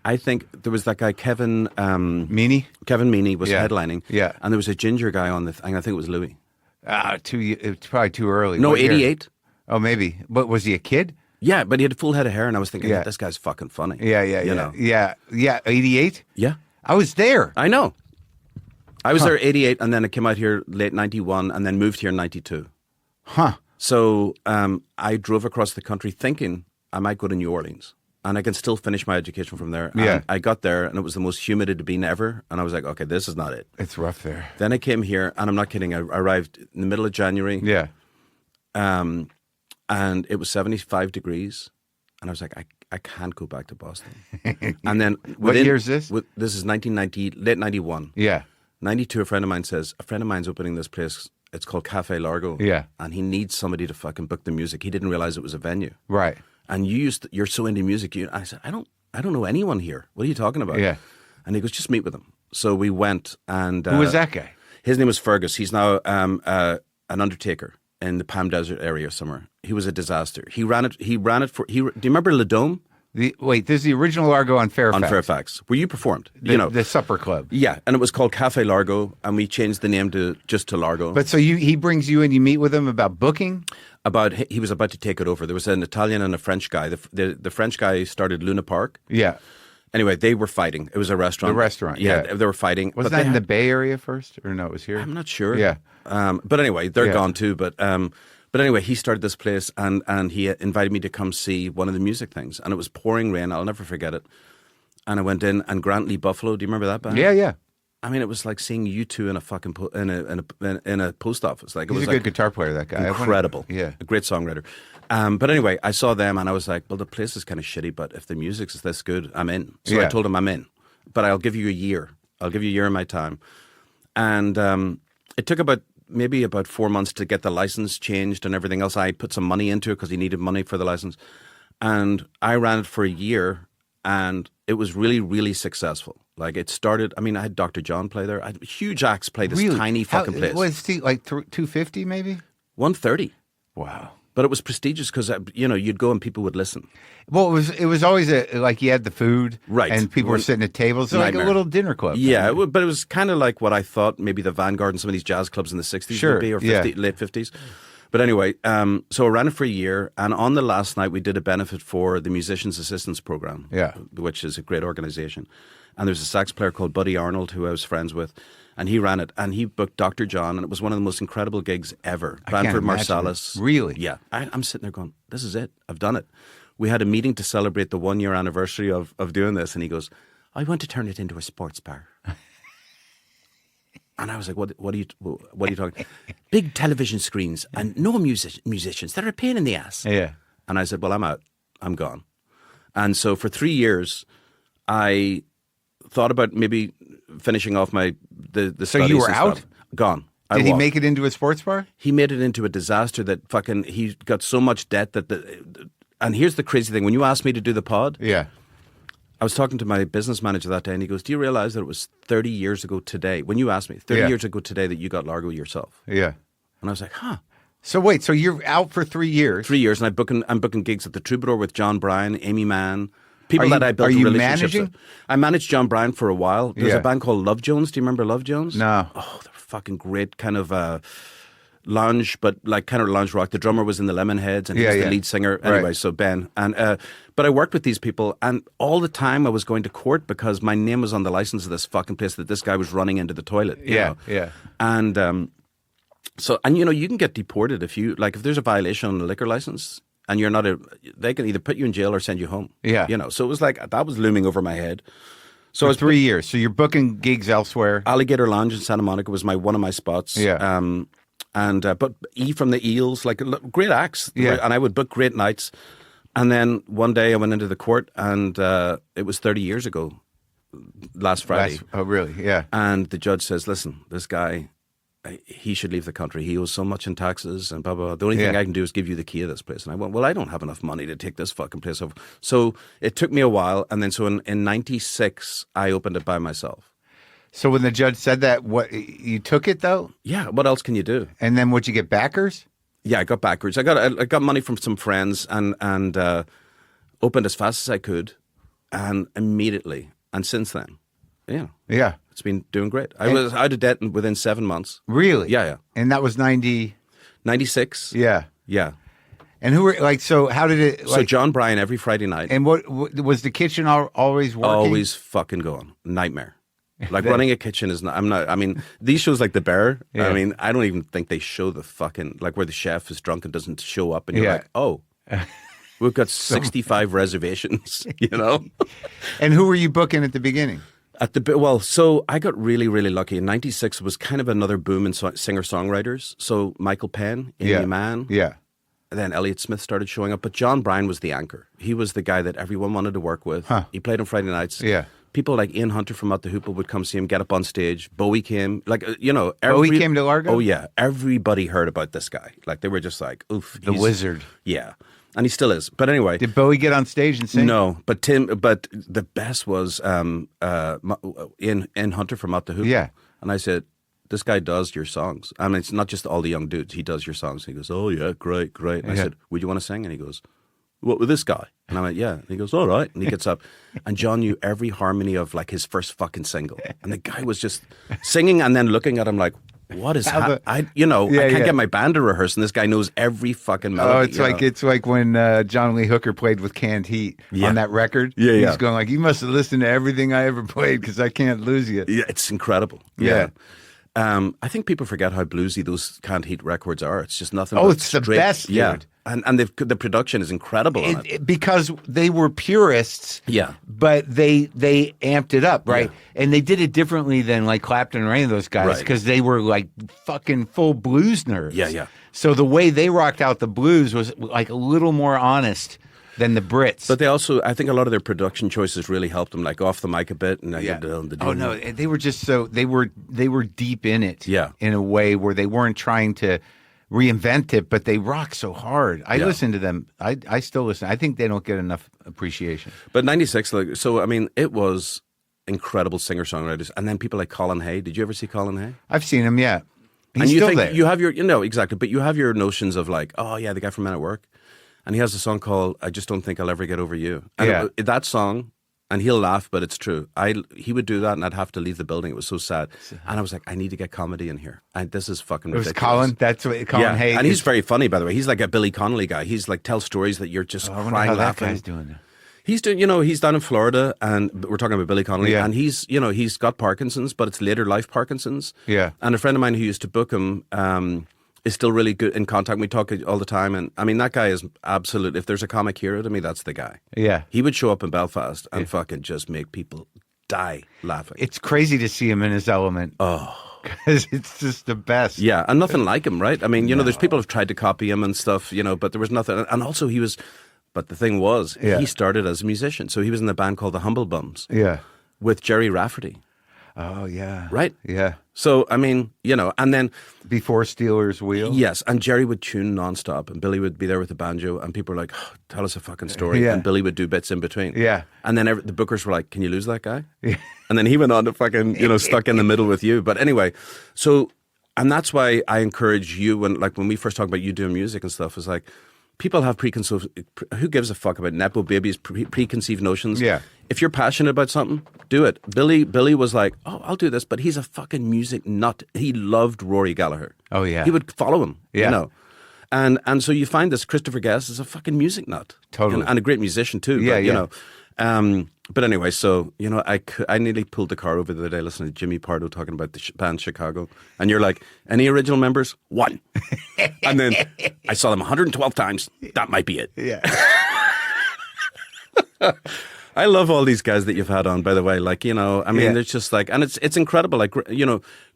I think there was that guy, Kevin... Meaney? Kevin Meaney was headlining. Yeah. And there was a ginger guy on the thing. I think it was Louis. It's probably too early. No, 88. Oh, maybe. But was he a kid? Yeah, but he had a full head of hair, and I was thinking, this guy's fucking funny. Yeah, you know. Yeah, 88? Yeah. I was there. I know. I was there 88, and then I came out here late 91, and then moved here in 92. Huh. So I drove across the country thinking I might go to New Orleans. And I can still finish my education from there. Yeah. And I got there, and it was the most humid it had been ever. And I was like, okay, this is not it. It's rough there. Then I came here, and I'm not kidding. I arrived in the middle of January. Yeah. And it was 75 degrees. And I was like, I can't go back to Boston. And then... What year is this? This is 1990, late 91. Yeah. 92, a friend of mine's opening this place. It's called Cafe Largo. Yeah. And he needs somebody to fucking book the music. He didn't realize it was a venue. Right. And you're so into music. I said, I don't know anyone here. What are you talking about? Yeah. And he goes, just meet with him. So we went, and who was that guy? His name was Fergus. He's now an undertaker in the Palm Desert area somewhere. He was a disaster. He ran it for. Do you remember Le Dome? Wait, this is the original Largo on Fairfax. On Fairfax, where you performed. The supper club. Yeah, and it was called Cafe Largo, and we changed the name to Largo. But so he brings you in, you meet with him about booking? He was about to take it over. There was an Italian and a French guy. The French guy started Luna Park. Yeah. Anyway, they were fighting. It was a restaurant. The restaurant, yeah. They were fighting. Was that in the Bay Area first? Or no, it was here? I'm not sure. Yeah. But anyway, they're gone too. But anyway, he started this place, and he invited me to come see one of the music things. And it was pouring rain. I'll never forget it. And I went in, and Grant Lee Buffalo, do you remember that band? Yeah. I mean, it was like seeing U2 in a fucking in a post office. Like, He's a good guitar player, that guy. Incredible. Yeah. A great songwriter. But anyway, I saw them, and I was like, well, the place is kind of shitty, but if the music is this good, I'm in. So I told him I'm in. But I'll give you a year. I'll give you a year of my time. And it took maybe about 4 months to get the license changed and everything else. I put some money into it because he needed money for the license. And I ran it for a year, and it was really, really successful. Like, it started, I mean, I had Dr. John play there. I had huge acts play this tiny fucking place. Was it like 250 maybe? 130. Wow. But it was prestigious because, you'd go and people would listen. Well, it was always like you had the food. Right. And people were sitting at tables. So like a little dinner club. Yeah, but it was kind of like what I thought maybe the Vanguard and some of these jazz clubs in the 60s would be, or late 50s. But anyway, so I ran it for a year, and on the last night we did a benefit for the Musicians Assistance Program, which is a great organization. And there's a sax player called Buddy Arnold who I was friends with, and he ran it, and he booked Dr. John, and it was one of the most incredible gigs ever. Branford Marsalis. Really? Yeah. I'm sitting there going, this is it. I've done it. We had a meeting to celebrate the 1 year anniversary of doing this, and he goes, I want to turn it into a sports bar. And I was like, what are you talking? Big television screens and no musicians. They're a pain in the ass. Yeah. And I said, well, I'm out. I'm gone. And so for 3 years, I thought about maybe finishing off the So studies you were and out? stuff. Gone. Did he make it into a sports bar? He made it into a disaster that fucking, he got so much debt that and here's the crazy thing. When you asked me to do the pod, Yeah. I was talking to my business manager that day and he goes, do you realize that it was 30 years ago today, when you asked me, 30 Yeah. years ago today that you got Largo yourself? Yeah. And I was like, huh. So wait, so you're out for 3 years. 3 years, and I'm booking gigs at the Troubadour with John Bryan, Amy Mann, people Are you- that I built are you relationships managing? with. I managed John Bryan for a while. There's Yeah. a band called Love Jones. Do you remember Love Jones? No. Oh, they're fucking great, kind of lounge, but like kind of lounge rock. The drummer was in the Lemonheads, and Yeah, he's yeah. the lead singer. Anyway, Right. so Ben. And but I worked with these people, and all the time I was going to court because my name was on the license of this fucking place that this guy was running into the toilet. You Yeah, know? yeah. And so, and you know, you can get deported if there's a violation on the liquor license and you're not they can either put you in jail or send you home. Yeah. You know, so it was like, that was looming over my head. So I For was 3 years. So you're booking gigs elsewhere. Alligator Lounge in Santa Monica was one of my spots. Yeah. But E from the Eels, like great acts. Yeah. And I would book great nights. And then one day I went into the court and it was 30 years ago, last Friday. Oh, really? Yeah. And the judge says, listen, this guy, he should leave the country. He owes so much in taxes and blah, blah, blah. The only thing Yeah. I can do is give you the key of this place. And I went, well, I don't have enough money to take this fucking place over. So it took me a while. And then so in 96, I opened it by myself. So when the judge said that, what you took it though? Yeah. What else can you do? And then would you get backers? Yeah, I got backwards. I got money from some friends and opened as fast as I could. And immediately. And since then, yeah. Yeah. It's been doing great. I was out of debt within 7 months. Really? Yeah, yeah. And that was 90. 96. Yeah. Yeah. And who were like? So how did it? So Like, John Bryan every Friday night. and what was the kitchen always working? Always fucking going. Nightmare. Like running a kitchen is not, I mean, these shows like The Bear, Yeah. I mean, I don't even think they show the fucking, like where the chef is drunk and doesn't show up and you're Yeah. like, oh, we've got 65 reservations, you know? And who were you booking at the beginning? So I got really, really lucky. In 96 was kind of another boom in singer-songwriters. So Michael Penn, Amy Mann. Yeah. Then Elliott Smith started showing up. But John Bryan was the anchor. He was the guy that everyone wanted to work with. Huh. He played on Friday nights. Yeah. People like Ian Hunter from Out the Hoople would come see him, get up on stage. Bowie came. Like, Bowie came to Largo? Oh, yeah. Everybody heard about this guy. Like, they were just like, oof. The wizard. Yeah. And he still is. But anyway. Did Bowie get on stage and sing? No, but the best was Ian Hunter from Out the Hoople. Yeah. And I said, this guy does your songs. I mean, it's not just all the young dudes. He does your songs. And he goes, oh, yeah, great, great. And I said, would you want to sing? And he goes, what with this guy? And I went, yeah. And he goes, all right. And he gets up. And John knew every harmony of like his first fucking single. And the guy was just singing and then looking at him like, what is I can't get my band to rehearse and this guy knows every fucking melody. Oh, it's like when John Lee Hooker played with Canned Heat on that record. Yeah, He's yeah. going like, you must have listened to everything I ever played because I can't lose you. Yeah, it's incredible. Yeah. I think people forget how bluesy those Canned Heat records are. It's just nothing. Oh, but it's the straight, best, dude. Yeah, and the production is incredible on it. Because they were purists. Yeah. But they amped it up, right? Yeah. And they did it differently than like Clapton or any of those guys Right. because they were like fucking full blues nerds. Yeah, yeah. So the way they rocked out the blues was like a little more honest than the Brits. But they also, I think, a lot of their production choices really helped them, like off the mic a bit. And Oh no, they were just so they were deep in it. Yeah. In a way where they weren't trying to reinvent it, but they rock so hard. I listen to them. I still listen. I think they don't get enough appreciation. But 96, like, so I mean, it was incredible singer-songwriters. And then people like Colin Hay. Did you ever see Colin Hay? I've seen him, yeah. He's and you still think there. you have your, exactly, but you have your notions of like, oh yeah, the guy from Men at Work. And he has a song called "I Just Don't Think I'll Ever Get Over You." And that song, and he'll laugh, but it's true. He would do that, and I'd have to leave the building. It was so sad. And I was like, I need to get comedy in here. And this is fucking ridiculous. It was Colin. That's what Colin Hay. And he's very funny, by the way. He's like a Billy Connolly guy. He's like tell stories that you're just I wonder crying how that laughing. guy's doing. He's doing, he's down in Florida, and we're talking about Billy Connolly, and he's got Parkinson's, but it's later life Parkinson's. Yeah. And a friend of mine who used to book him is still really good in contact. We talk all the time, and I mean that guy is absolute. If there's a comic hero to me, that's the guy. Yeah. He would show up in Belfast and fucking just make people die laughing. It's crazy to see him in his element. Oh, because it's just the best. Yeah, and nothing like him, right? I mean, there's people who've tried to copy him and stuff, but there was nothing. And also but the thing was, he started as a musician. So he was in the band called the Humble Bums. Yeah. With Jerry Rafferty. Oh, yeah. Right? Yeah. So, I mean, and then... Before Steelers Wheel? Yes, and Jerry would tune nonstop, and Billy would be there with the banjo, and people were like, tell us a fucking story. Yeah. And Billy would do bits in between. Yeah. And then the bookers were like, can you lose that guy? Yeah. And then he went on to fucking, stuck in the middle with you. But anyway, so, and that's why I encourage you, when we first talk about you doing music and stuff, is like, people have preconceived, who gives a fuck about Nepo babies, preconceived notions? Yeah. If you're passionate about something, do it. Billy was like, oh, I'll do this, but he's a fucking music nut. He loved Rory Gallagher. Oh, yeah. He would follow him, Yeah. And so you find this Christopher Guest is a fucking music nut. Totally. And a great musician too. Yeah, But, but anyway, so, I nearly pulled the car over the other day listening to Jimmy Pardo talking about the band Chicago. And you're like, any original members? 1. And then I saw them 112 times. That might be it. Yeah. I love all these guys that you've had on, by the way. Like, Yeah. there's just like, and it's incredible. Like,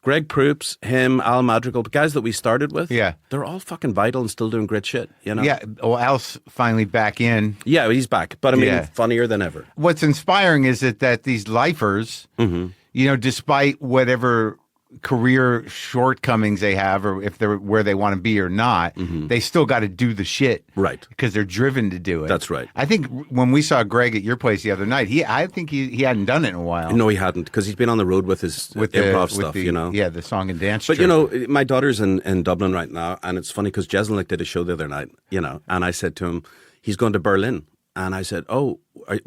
Greg Proops, him, Al Madrigal, the guys that we started with. Yeah. They're all fucking vital and still doing great shit, Yeah. Well, Al's finally back in. Yeah, he's back. But I mean, Yeah. funnier than ever. What's inspiring is that these lifers, despite whatever career shortcomings they have, or if they're where they want to be or not, they still got to do the shit, Right. Because they're driven to do it. That's right. I think when we saw Greg at your place the other night, I think he hadn't done it in a while. No, he hadn't, because he's been on the road with his improv stuff, Yeah, the song and dance. But, troupe. my daughter's in Dublin right now, and it's funny because Jeselnik did a show the other night, and I said to him, he's going to Berlin. And I said, to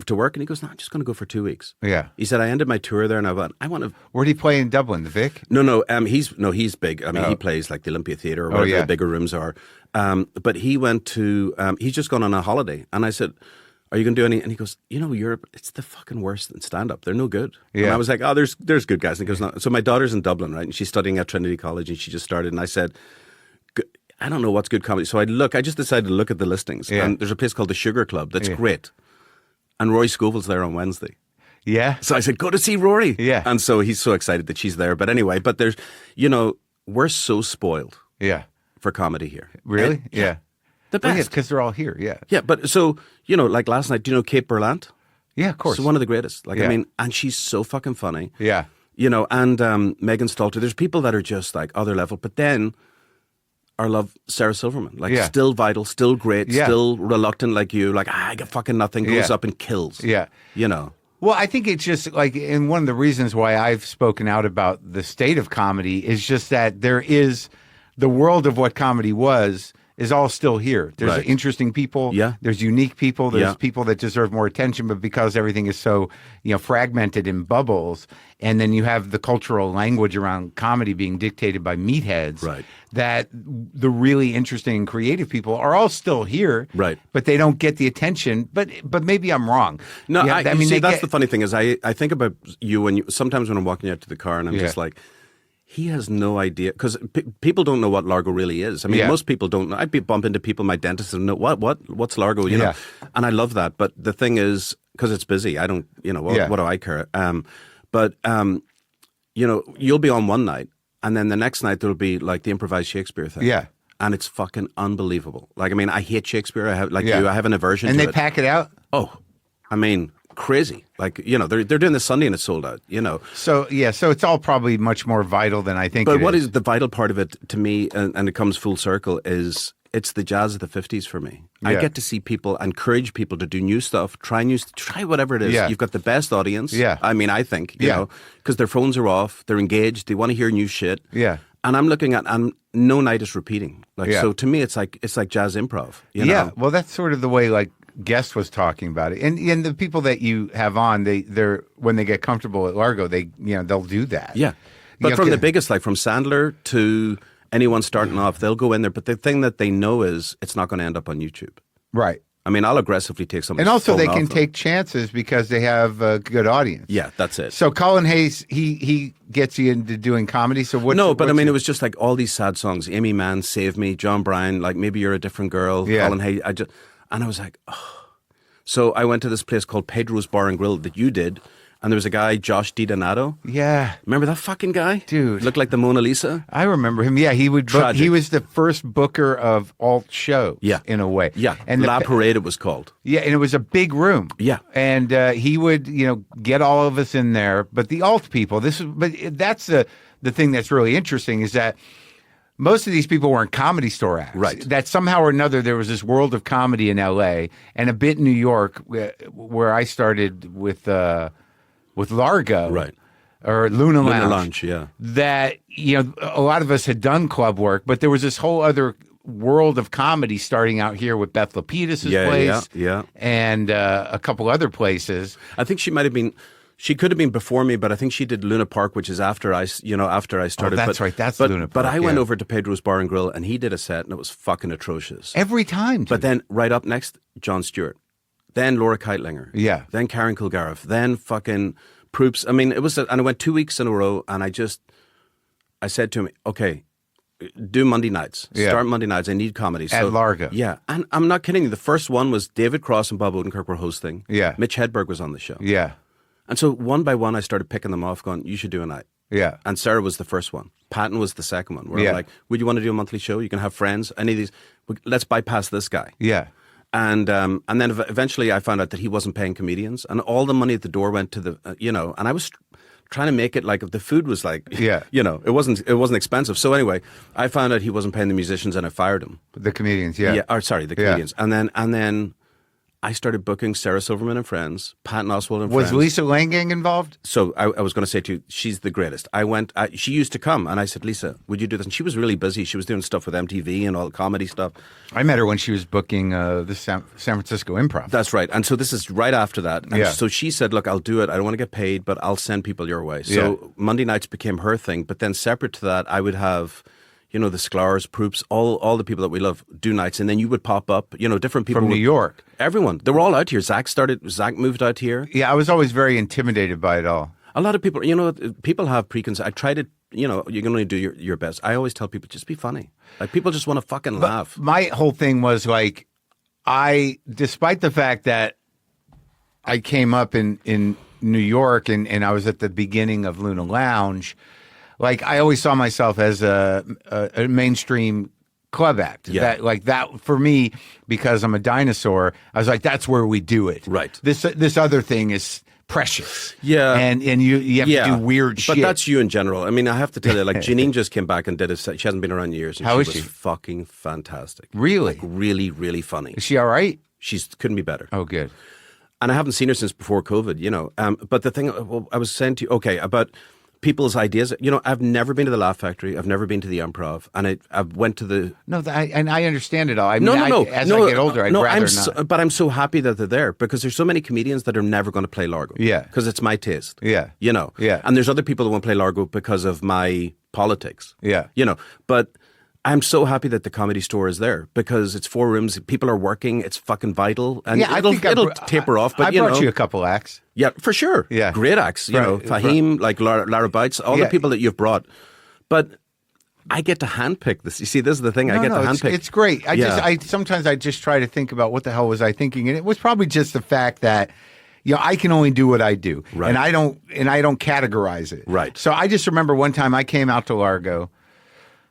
work? And he goes, no, I'm just going to go for 2 weeks. Yeah. He said, I ended my tour there, and I went, I want to... Where'd he play in Dublin, the Vic? No, he's big. I mean, he plays like the Olympia Theatre or whatever the bigger rooms are. But he went to... he's just gone on a holiday. And I said, are you going to do any... And he goes, Europe, it's the fucking worst in stand-up. They're no good. Yeah. And I was like, there's good guys. And he goes, no. So my daughter's in Dublin, right? And she's studying at Trinity College, and she just started. And I said... I don't know what's good comedy. So I just decided to look at the listings. Yeah. And there's a place called the Sugar Club that's great. And Rory Scovel's there on Wednesday. Yeah. So I said, go to see Rory. Yeah. And so he's so excited that she's there. But anyway, there's, we're so spoiled Yeah. for comedy here. Really? And, Yeah. The best. Because they're all here. Yeah. Yeah, but so, like last night, do you know Kate Berlant? Yeah, of course. She's one of the greatest. Like, Yeah. I mean, and she's so fucking funny. Yeah. And Megan Stalter. There's people that are just like other level. But then I love Sarah Silverman. Like, still vital, still great, still reluctant like you. Like, I got fucking nothing, goes up and kills. Yeah. Well, I think it's just like, and one of the reasons why I've spoken out about the state of comedy is just that there is the world of what comedy was is all still here. There's interesting people. Yeah. There's unique people. There's people that deserve more attention, but because everything is so, fragmented in bubbles, and then you have the cultural language around comedy being dictated by meatheads, Right. that the really interesting and creative people are all still here, Right. but they don't get the attention. But maybe I'm wrong. No, Yeah, I mean, that's the funny thing is I think about you sometimes when I'm walking out to the car and I'm just like, he has no idea, because people don't know what Largo really is. I mean, most people don't know. I'd bump into people, my dentist, and know what's Largo, you know? And I love that. But the thing is, because it's busy, I don't, what do I care? But you'll be on one night, and then the next night there'll be like the improvised Shakespeare thing. Yeah. And it's fucking unbelievable. Like, I mean, I hate Shakespeare. I have I have an aversion and to they it. pack it out? Oh, I mean, crazy. Like, they're doing this Sunday and it's sold out, So, so it's all probably much more vital than I think But it what is. is the vital part of it to me, and it comes full circle, is it's the jazz of the 50s for me. I get to see people, encourage people to do new stuff, try whatever it is. Yeah. You've got the best audience. Yeah. I mean, I think, you know, because their phones are off, they're engaged, they want to hear new shit. Yeah. And I'm looking at, and no night is repeating. Like, so to me, it's like jazz improv. You know? Yeah. Well, that's sort of the way, like, Guest was talking about it, and the people that you have on, they're when they get comfortable at Largo, they'll do that. Yeah, but from the biggest, like from Sandler to anyone starting off, they'll go in there. But the thing that they know is it's not going to end up on YouTube. Right. I mean, I'll aggressively take some. And also, they can take chances because they have a good audience. Yeah, that's it. So Colin Hayes, he gets you into doing comedy. So what? No, but I mean, it was just like all these sad songs. Amy Mann, Save Me, John Bryan, like Maybe You're a Different Girl. Yeah. Colin Hayes. And I was like, oh. So I went to this place called Pedro's Bar and Grill that you did, And there was a guy, Josh DiDonato. Yeah. Remember that fucking guy? Dude. Looked like the Mona Lisa. I remember him. Yeah, he would. Tragic. He was the first booker of alt shows. Yeah. In a way. Yeah. And La Parade it was called. Yeah, and it was a big room. Yeah. And he would, get all of us in there. But the alt people, that's the thing that's really interesting is that most of these people weren't comedy store acts. Right. That somehow or another there was this world of comedy in L.A. and a bit in New York where I started with Largo. Right. Or Luna Lounge, yeah. That, a lot of us had done club work, but there was this whole other world of comedy starting out here with Beth Lapidus' place. Yeah. And a couple other places. I think she could have been before me, but I think she did Luna Park, which is after I started. Oh, that's right. That's Luna Park. But I went over to Pedro's Bar and Grill, and he did a set, and it was fucking atrocious. Every time. Dude. But then right up next, Jon Stewart. Then Laura Keitlinger. Yeah. Then Karen Kilgariff. Then fucking Proops. I mean, and I went 2 weeks in a row, and I said to him, okay, do Monday nights. Yeah. Start Monday nights. I need comedy. At Largo. Yeah. And I'm not kidding you. The first one was David Cross and Bob Odenkirk were hosting. Yeah. Mitch Hedberg was on the show. Yeah. And so one by one, I started picking them off, going, you should do a night. Yeah. And Sarah was the first one. Patton was the second one. Where Yeah. I'm like, would you want to do a monthly show? You can have friends. Any of these. Let's bypass this guy. Yeah. And then eventually I found out that he wasn't paying comedians. And all the money at the door went to the, and I was trying to make it like if the food was like, Yeah. it wasn't expensive. So anyway, I found out he wasn't paying the musicians and I fired him. The comedians, yeah. The comedians. And then I started booking Sarah Silverman and Friends, Patton Oswalt and Friends. Was Lisa Langgang involved? So I was going to say to you, she's the greatest. She used to come and I said, Lisa, would you do this? And she was really busy. She was doing stuff with MTV and all the comedy stuff. I met her when she was booking the San Francisco Improv. That's right. And so this is right after that. And Yeah. so she said, look, I'll do it. I don't want to get paid, but I'll send people your way. So Yeah. Monday nights became her thing. But then separate to that, I would have, the Sklar's, Proops, all the people that we love do nights. And then you would pop up, different people. From New York. Everyone. They were all out here. Zach moved out here. Yeah, I was always very intimidated by it all. A lot of people, people have preconceived. I try to, you can only do your best. I always tell people, just be funny. Like people just want to fucking laugh. My whole thing was like, despite the fact that I came up in New York and I was at the beginning of Luna Lounge, like I always saw myself as a mainstream club act. Yeah. That for me, because I'm a dinosaur, I was like, that's where we do it. Right. This other thing is precious. Yeah. And you have to do weird shit. But that's you in general. I mean, I have to tell you, like Janine just came back and did a set. She hasn't been around in years. And How is was she? Fucking fantastic. Really? Like really, really funny. Is she all right? She's couldn't be better. Oh, good. And I haven't seen her since before COVID, But the thing I was saying to you, okay, about people's ideas. I've never been to the Laugh Factory. I've never been to the Improv, and I went to the. No, and I understand it all. I mean, No. As I get older, I'd rather not. But I'm so happy that they're there because there's so many comedians that are never going to play Largo. Yeah, because it's my taste. Yeah, Yeah, and there's other people that won't play Largo because of my politics. Yeah, but. I'm so happy that the Comedy Store is there because it's 4 rooms. People are working. It's fucking vital. And yeah, it'll taper off. But I brought you a couple acts. Yeah, for sure. Yeah. Great acts. Fahim, like Lara Bites, all the people that you've brought. But I get to handpick this. You see, this is the thing. I get to handpick. It's great. Sometimes I just try to think about what the hell was I thinking, and it was probably just the fact that. I can only do what I do, right. and I don't categorize it. Right. So I just remember one time I came out to Largo.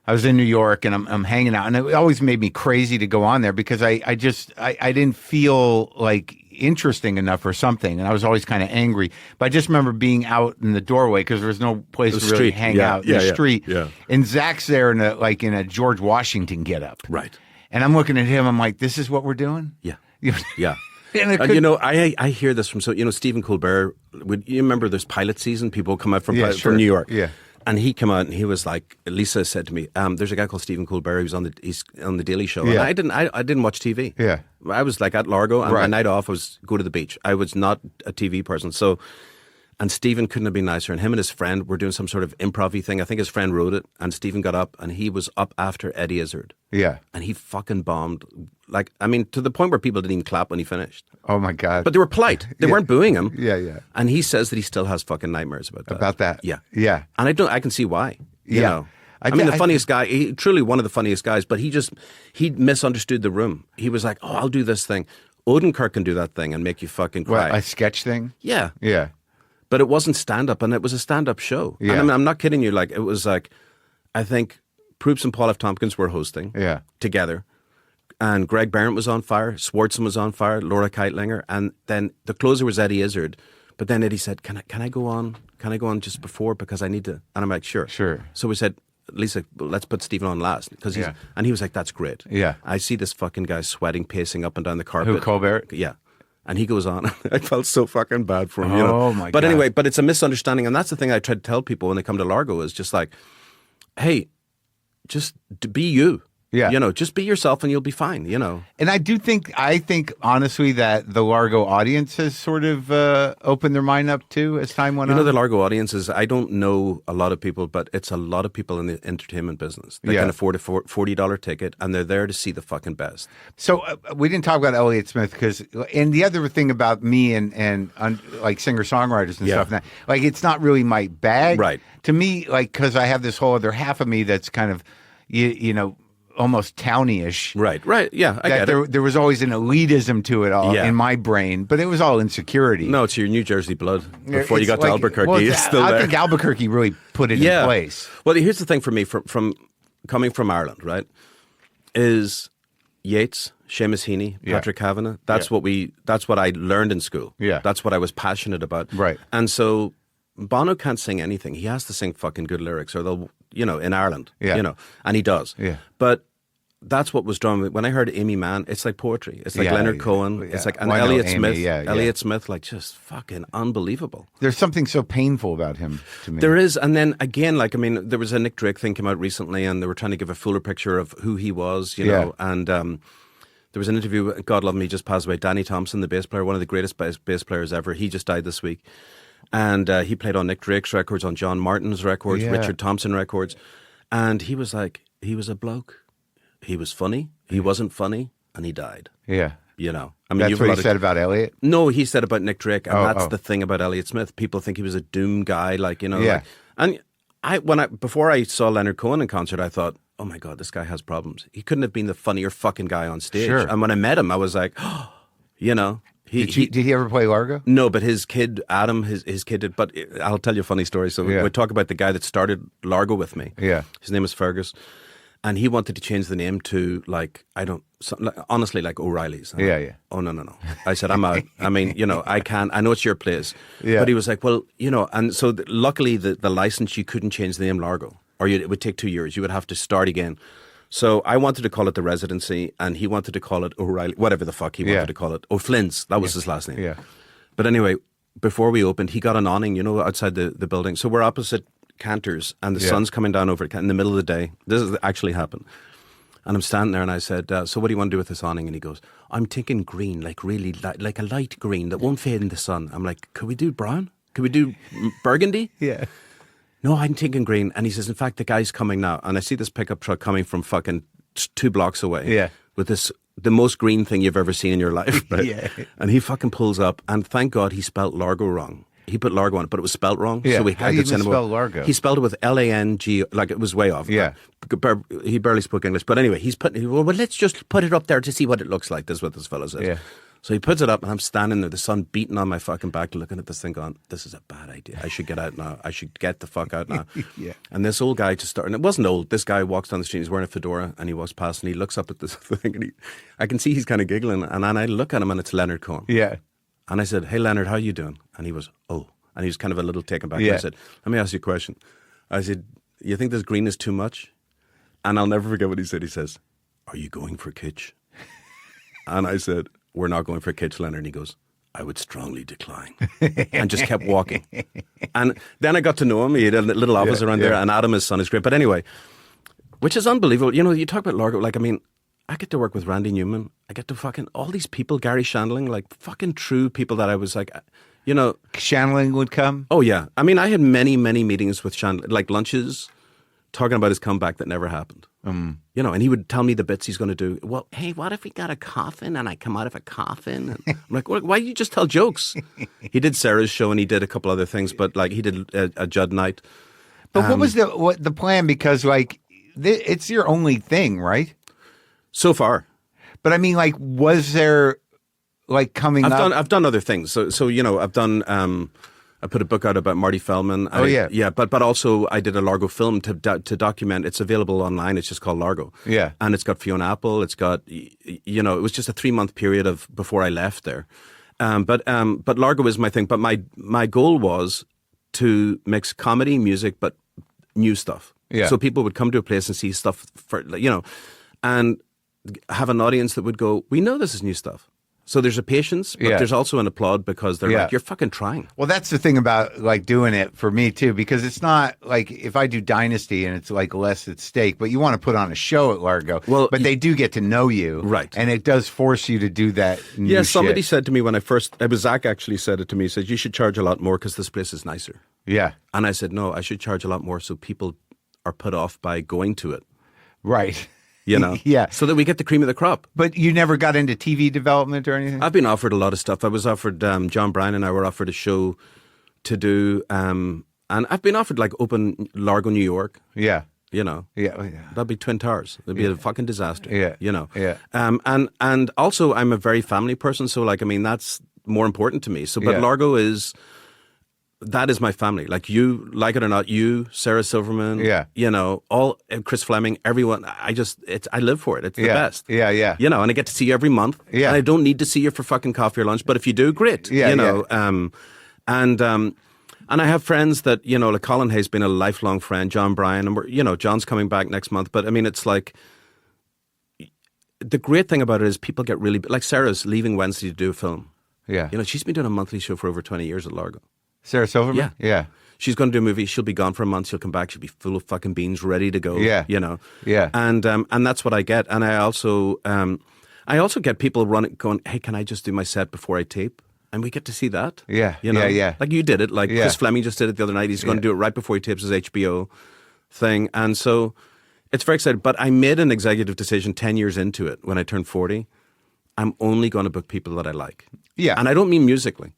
I was in New York and I'm hanging out, and it always made me crazy to go on there because I didn't feel like interesting enough or something, and I was always kind of angry. But I just remember being out in the doorway because there was no place to really hang out in the street. Yeah. And Zach's there in a George Washington getup. Right. And I'm looking at him. I'm like, this is what we're doing? Yeah. Yeah. And I hear this from Stephen Colbert. You remember there's pilot season? People come out from New York. Yeah. And he came out and he was like, Lisa said to me, there's a guy called Stephen Colbert who's on the Daily Show. Yeah. And I didn't watch TV. Yeah. I was like at Largo and Right. my night off was go to the beach. I was not a TV person. So, and Stephen couldn't have been nicer. And him and his friend were doing some sort of improv-y thing. I think his friend wrote it. And Stephen got up and he was up after Eddie Izzard. Yeah. And he fucking bombed. To the point where people didn't even clap when he finished. Oh my God. But they were polite. They weren't booing him. Yeah. And he says that he still has fucking nightmares about that. About that. Yeah. Yeah. And I can see why. You know. The funniest guy, truly one of the funniest guys, but he misunderstood the room. He was like, oh, I'll do this thing. Odenkirk can do that thing and make you fucking cry. What, a sketch thing? Yeah. Yeah. But it wasn't stand-up, and it was a stand-up show. Yeah. And I mean, I'm not kidding you. Like, it was like, I think Proops and Paul F. Tompkins were hosting together. And Greg Barrett was on fire. Swartzen was on fire. Laura Keitlinger. And then the closer was Eddie Izzard. But then Eddie said, can I go on? Can I go on just before? Because I need to. And I'm like, sure. So we said, Lisa, well, let's put Stephen on last. And he was like, that's great. Yeah. I see this fucking guy sweating, pacing up and down the carpet. Who, Colbert? Yeah. And he goes on. I felt so fucking bad for him. You know? Oh, my God. But anyway, but it's a misunderstanding. And that's the thing I try to tell people when they come to Largo is just like, hey, just be you. Yeah. You know, just be yourself and you'll be fine, you know. And I think honestly that the Largo audience has sort of opened their mind up too as time went on. You know, the Largo audience is, I don't know a lot of people, but it's a lot of people in the entertainment business. They can afford a $40 ticket and they're there to see the fucking best. So we didn't talk about Elliott Smith and the other thing about me and like singer-songwriters and stuff, like it's not really my bag. Right. To me, like, because I have this whole other half of me that's kind of, you know, almost towny-ish. Right. Yeah, I get it. There was always an elitism to it all in my brain, but it was all insecurity. No, it's your New Jersey blood. Before you got to Albuquerque, it's still I there. think Albuquerque really put it in place. Well, here's the thing for me, from coming from Ireland, right, is Yeats, Seamus Heaney, Patrick Kavanagh. That's what I learned in school. Yeah. That's what I was passionate about. Right. And so Bono can't sing anything. He has to sing fucking good lyrics, or they'll, you know, in Ireland, you know, and he does. Yeah. But that's what was drawn. When I heard Amy Mann, it's like poetry. It's like Leonard Cohen. It's like, and Elliott Smith. Elliott Smith, like, just fucking unbelievable. There's something so painful about him to me. There is. And then again, like, I mean, there was a Nick Drake thing came out recently and they were trying to give a fuller picture of who he was, you know, and there was an interview, God love him, he just passed away, Danny Thompson, the bass player, one of the greatest bass players ever. He just died this week. And he played on Nick Drake's records, on John Martin's records, Richard Thompson records. And he was like, he was a bloke. He was funny. He wasn't funny. And he died. Yeah. You know. I mean, that's what he said about Elliott? No, he said about Nick Drake. And that's the thing about Elliott Smith. People think he was a doom guy, like, you know. Yeah. Like, and before I saw Leonard Cohen in concert, I thought, oh my God, this guy has problems. He couldn't have been the funnier fucking guy on stage. Sure. And when I met him, I was like, oh, you know. Did he ever play Largo? No, but his kid, Adam, his kid did. But I'll tell you a funny story. So we talk about the guy that started Largo with me. Yeah. His name is Fergus. And he wanted to change the name to, like, honestly, like O'Reilly's. Oh, no. I said, I'm out. I mean, you know, I know it's your place. Yeah. But he was like, well, you know, and so luckily the license, you couldn't change the name Largo. Or it would take 2 years. You would have to start again. So I wanted to call it The Residency, and he wanted to call it O'Reilly, whatever the fuck he wanted to call it. O'Flynn's, that was his last name. Yeah. But anyway, before we opened, he got an awning, you know, outside the building. So we're opposite Cantor's, and the sun's coming down over it in the middle of the day. This has actually happened. And I'm standing there, and I said, so what do you want to do with this awning? And he goes, I'm thinking green, like really like a light green that won't fade in the sun. I'm like, could we do brown? Could we do burgundy? Yeah. No, I'm thinking green. And he says, in fact, the guy's coming now. And I see this pickup truck coming from fucking 2 blocks away. Yeah. With the most green thing you've ever seen in your life. Right? Yeah. And he fucking pulls up. And thank God he spelt Largo wrong. He put Largo on it, but it was spelt wrong. Yeah. So How do you spell Largo? He spelled it with L-A-N-G, like it was way off. Yeah. He barely spoke English. But anyway, well, let's just put it up there to see what it looks like. This is what this fellow says. Yeah. So he puts it up, and I'm standing there, the sun beating on my fucking back, looking at this thing going, this is a bad idea. I should get out now. I should get the fuck out now. Yeah. And this old guy just started, and it wasn't old. This guy walks down the street, he's wearing a fedora, and he walks past, and he looks up at this thing, and I can see he's kind of giggling, and I look at him, and it's Leonard Cohen. Yeah. And I said, hey, Leonard, how you doing? And he was, oh. And he was kind of a little taken back. Yeah. And I said, let me ask you a question. I said, you think this green is too much? And I'll never forget what he said. He says, are you going for kitsch? And I said, we're not going for kitsch, Leonard. And he goes, I would strongly decline. And just kept walking. And then I got to know him. He had a little office around there. And Adam, his son, is great. But anyway, which is unbelievable. You know, you talk about Largo. Like, I mean, I get to work with Randy Newman. I get to fucking, all these people, Gary Shandling, like fucking true people that I was like, you know. Shandling would come? Oh, yeah. I mean, I had many, many meetings with Shandling, like lunches, talking about his comeback that never happened. You know, and he would tell me the bits he's going to do. Well, hey, what if we got a coffin and I come out of a coffin? And I'm like, well, why do you just tell jokes? He did Sarah's show and he did a couple other things, but like he did a Judd night. But what was the plan? Because like it's your only thing, right? So far. But I mean, like, was there like coming up? I've done other things. So you know, I've done I put a book out about Marty Feldman. Yeah. But also I did a Largo film to document. It's available online. It's just called Largo. Yeah. And it's got Fiona Apple. It's got, it was just a 3-month period of before I left there. But Largo is my thing. But my goal was to mix comedy, music, but new stuff. Yeah. So people would come to a place and see stuff and have an audience that would go, we know this is new stuff. So there's a patience, but there's also an applaud because they're like, you're fucking trying. Well, that's the thing about like doing it for me too, because it's not like if I do Dynasty and it's like less at stake, but you want to put on a show at Largo. Well, but they do get to know you. Right. And it does force you to do that new Yeah, somebody shit. said to me when it was Zach actually said it to me, he said, you should charge a lot more because this place is nicer. Yeah. And I said, no, I should charge a lot more so people are put off by going to it. Right. Yeah. So that we get the cream of the crop. But you never got into TV development or anything? I've been offered a lot of stuff. I was offered, John Bryan and I were offered a show to do, and I've been offered like open Largo, New York. Yeah. Yeah. That'd be Twin Towers. It'd be a fucking disaster. Yeah. Yeah. And also I'm a very family person. So like, I mean, that's more important to me. So, but Largo that is my family. Like you, like it or not, you, Sarah Silverman, all Chris Fleming, everyone. I live for it. It's the best. Yeah. And I get to see you every month. Yeah. And I don't need to see you for fucking coffee or lunch, but if you do, great. And I have friends that, like Colin Hay's been a lifelong friend, John Bryan, and John's coming back next month. But I mean, it's like, the great thing about it is people get really, like Sarah's leaving Wednesday to do a film. Yeah. She's been doing a monthly show for over 20 years at Largo. Sarah Silverman? Yeah. She's going to do a movie. She'll be gone for a month. She'll come back. She'll be full of fucking beans, ready to go. Yeah. Yeah. And that's what I get. And I also get people going, hey, can I just do my set before I tape? And we get to see that. Yeah. Like you did it. Like Chris Fleming just did it the other night. He's going to do it right before he tapes his HBO thing. And so it's very exciting. But I made an executive decision 10 years into it when I turned 40. I'm only going to book people that I like. Yeah. And I don't mean musically.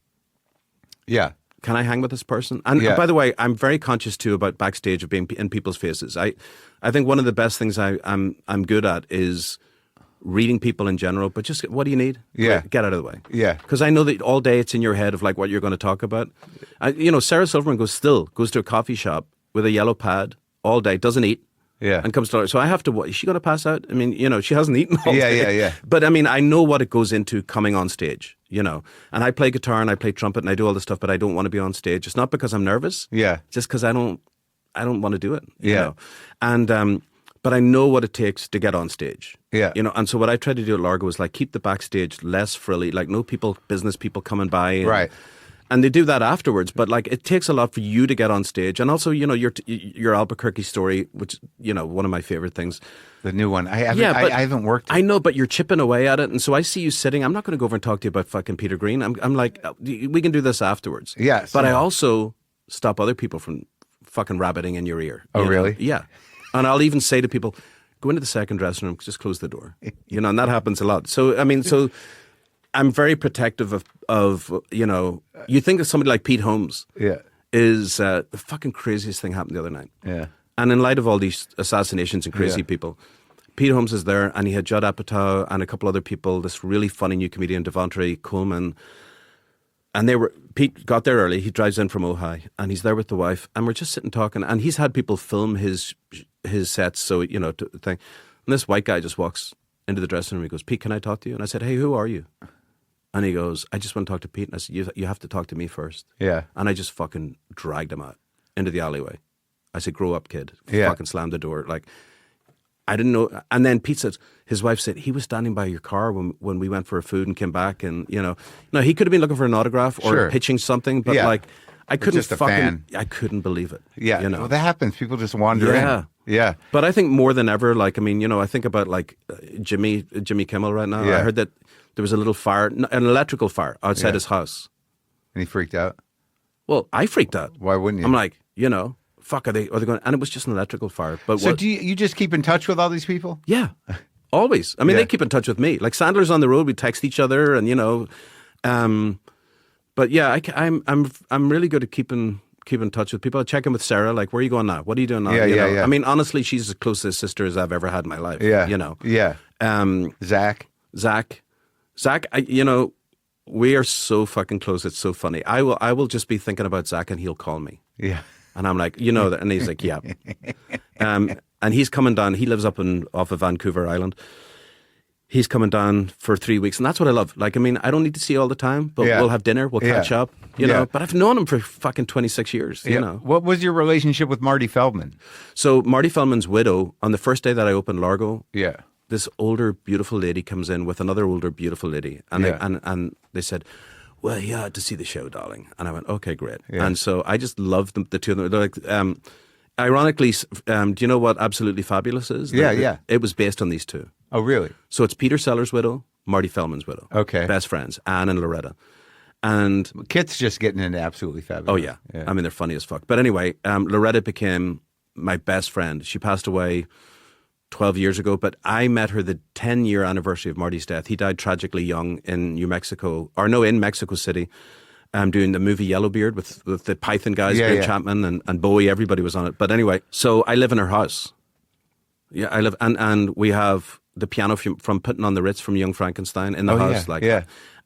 Yeah. Can I hang with this person? And by the way, I'm very conscious too about backstage of being in people's faces. I think one of the best things I'm good at is reading people in general, but just what do you need? Yeah. Get out of the way. Yeah. Because I know that all day it's in your head of like what you're going to talk about. Sarah Silverman goes to a coffee shop with a yellow pad all day, doesn't eat. Yeah. And comes to, so I have to, is she going to pass out? I mean, she hasn't eaten all day. Yeah. But I mean, I know what it goes into coming on stage, and I play guitar and I play trumpet and I do all this stuff, but I don't want to be on stage. It's not because I'm nervous. Yeah. Just because I don't want to do it. You know? And, but I know what it takes to get on stage. Yeah. And so what I tried to do at Largo was like keep the backstage less frilly, like no business people coming by. And, right. And they do that afterwards, but like it takes a lot for you to get on stage, and also your Albuquerque story, which one of my favorite things, the new one. I haven't worked. I know, but you're chipping away at it, and so I see you sitting. I'm not going to go over and talk to you about fucking Peter Green. I'm like, we can do this afterwards. Yes, but I also stop other people from fucking rabbiting in your ear. Oh, really? Yeah, and I'll even say to people, go into the second dressing room, just close the door. And that happens a lot. So I mean, I'm very protective of you think of somebody like Pete Holmes is the fucking craziest thing happened the other night. Yeah. And in light of all these assassinations and crazy people, Pete Holmes is there and he had Judd Apatow and a couple other people, this really funny new comedian, Devontae Coleman. And Pete got there early. He drives in from Ojai and he's there with the wife and we're just sitting talking and he's had people film his sets. So, to thing. And this white guy just walks into the dressing room. He goes, Pete, can I talk to you? And I said, hey, who are you? And he goes, I just want to talk to Pete. And I said, you have to talk to me first. Yeah. And I just fucking dragged him out into the alleyway. I said, grow up, kid. Fucking slammed the door. Like, I didn't know. And then Pete said, his wife said, he was standing by your car when we went for food and came back. And, no, he could have been looking for an autograph or pitching something. But like, I couldn't I couldn't believe it. Yeah. Well, that happens. People just wander in. Yeah. But I think more than ever, like, I mean, I think about like Jimmy Kimmel right now. I heard that there was a little fire, an electrical fire outside his house. And he freaked out? Well, I freaked out. Why wouldn't you? I'm like, fuck, are they going? And it was just an electrical fire. But so do you just keep in touch with all these people? Yeah, always. I mean, they keep in touch with me. Like Sandler's on the road, we text each other, and but yeah, I'm really good at keeping in touch with people. I check in with Sarah, like, where are you going now? What are you doing now? Yeah. I mean, honestly, she's as close a sister as I've ever had in my life. Yeah, Yeah. Zach, We are so fucking close. It's so funny. I will just be thinking about Zach and he'll call me. Yeah. And I'm like, you know that, and he's like, yeah. And he's coming down. He lives up off of Vancouver Island. He's coming down for 3 weeks, and that's what I love. Like, I mean, I don't need to see you all the time, but we'll have dinner, we'll catch up, you know. But I've known him for fucking 26 years, you know. What was your relationship with Marty Feldman? So Marty Feldman's widow, on the first day that I opened Largo, Yeah. this older, beautiful lady comes in with another older, beautiful lady, and they said, well, you had to see the show, darling. And I went, okay, great. Yeah. And so I just loved the two of them. They're like, ironically, do you know what Absolutely Fabulous is? It was based on these two. Oh, really? So it's Peter Sellers' widow, Marty Feldman's widow. Okay. Best friends, Anne and Loretta. And Kit's just getting into Absolutely Fabulous. Oh, yeah. I mean, they're funny as fuck. But anyway, Loretta became my best friend. She passed away 12 years ago, but I met her the 10-year anniversary of Marty's death. He died tragically young in in Mexico City, doing the movie Yellowbeard with the Python guys, Greg Chapman and Bowie. Everybody was on it. But anyway, so I live in her house. Yeah, I live, and we have the piano from Putting on the Ritz from Young Frankenstein in the house.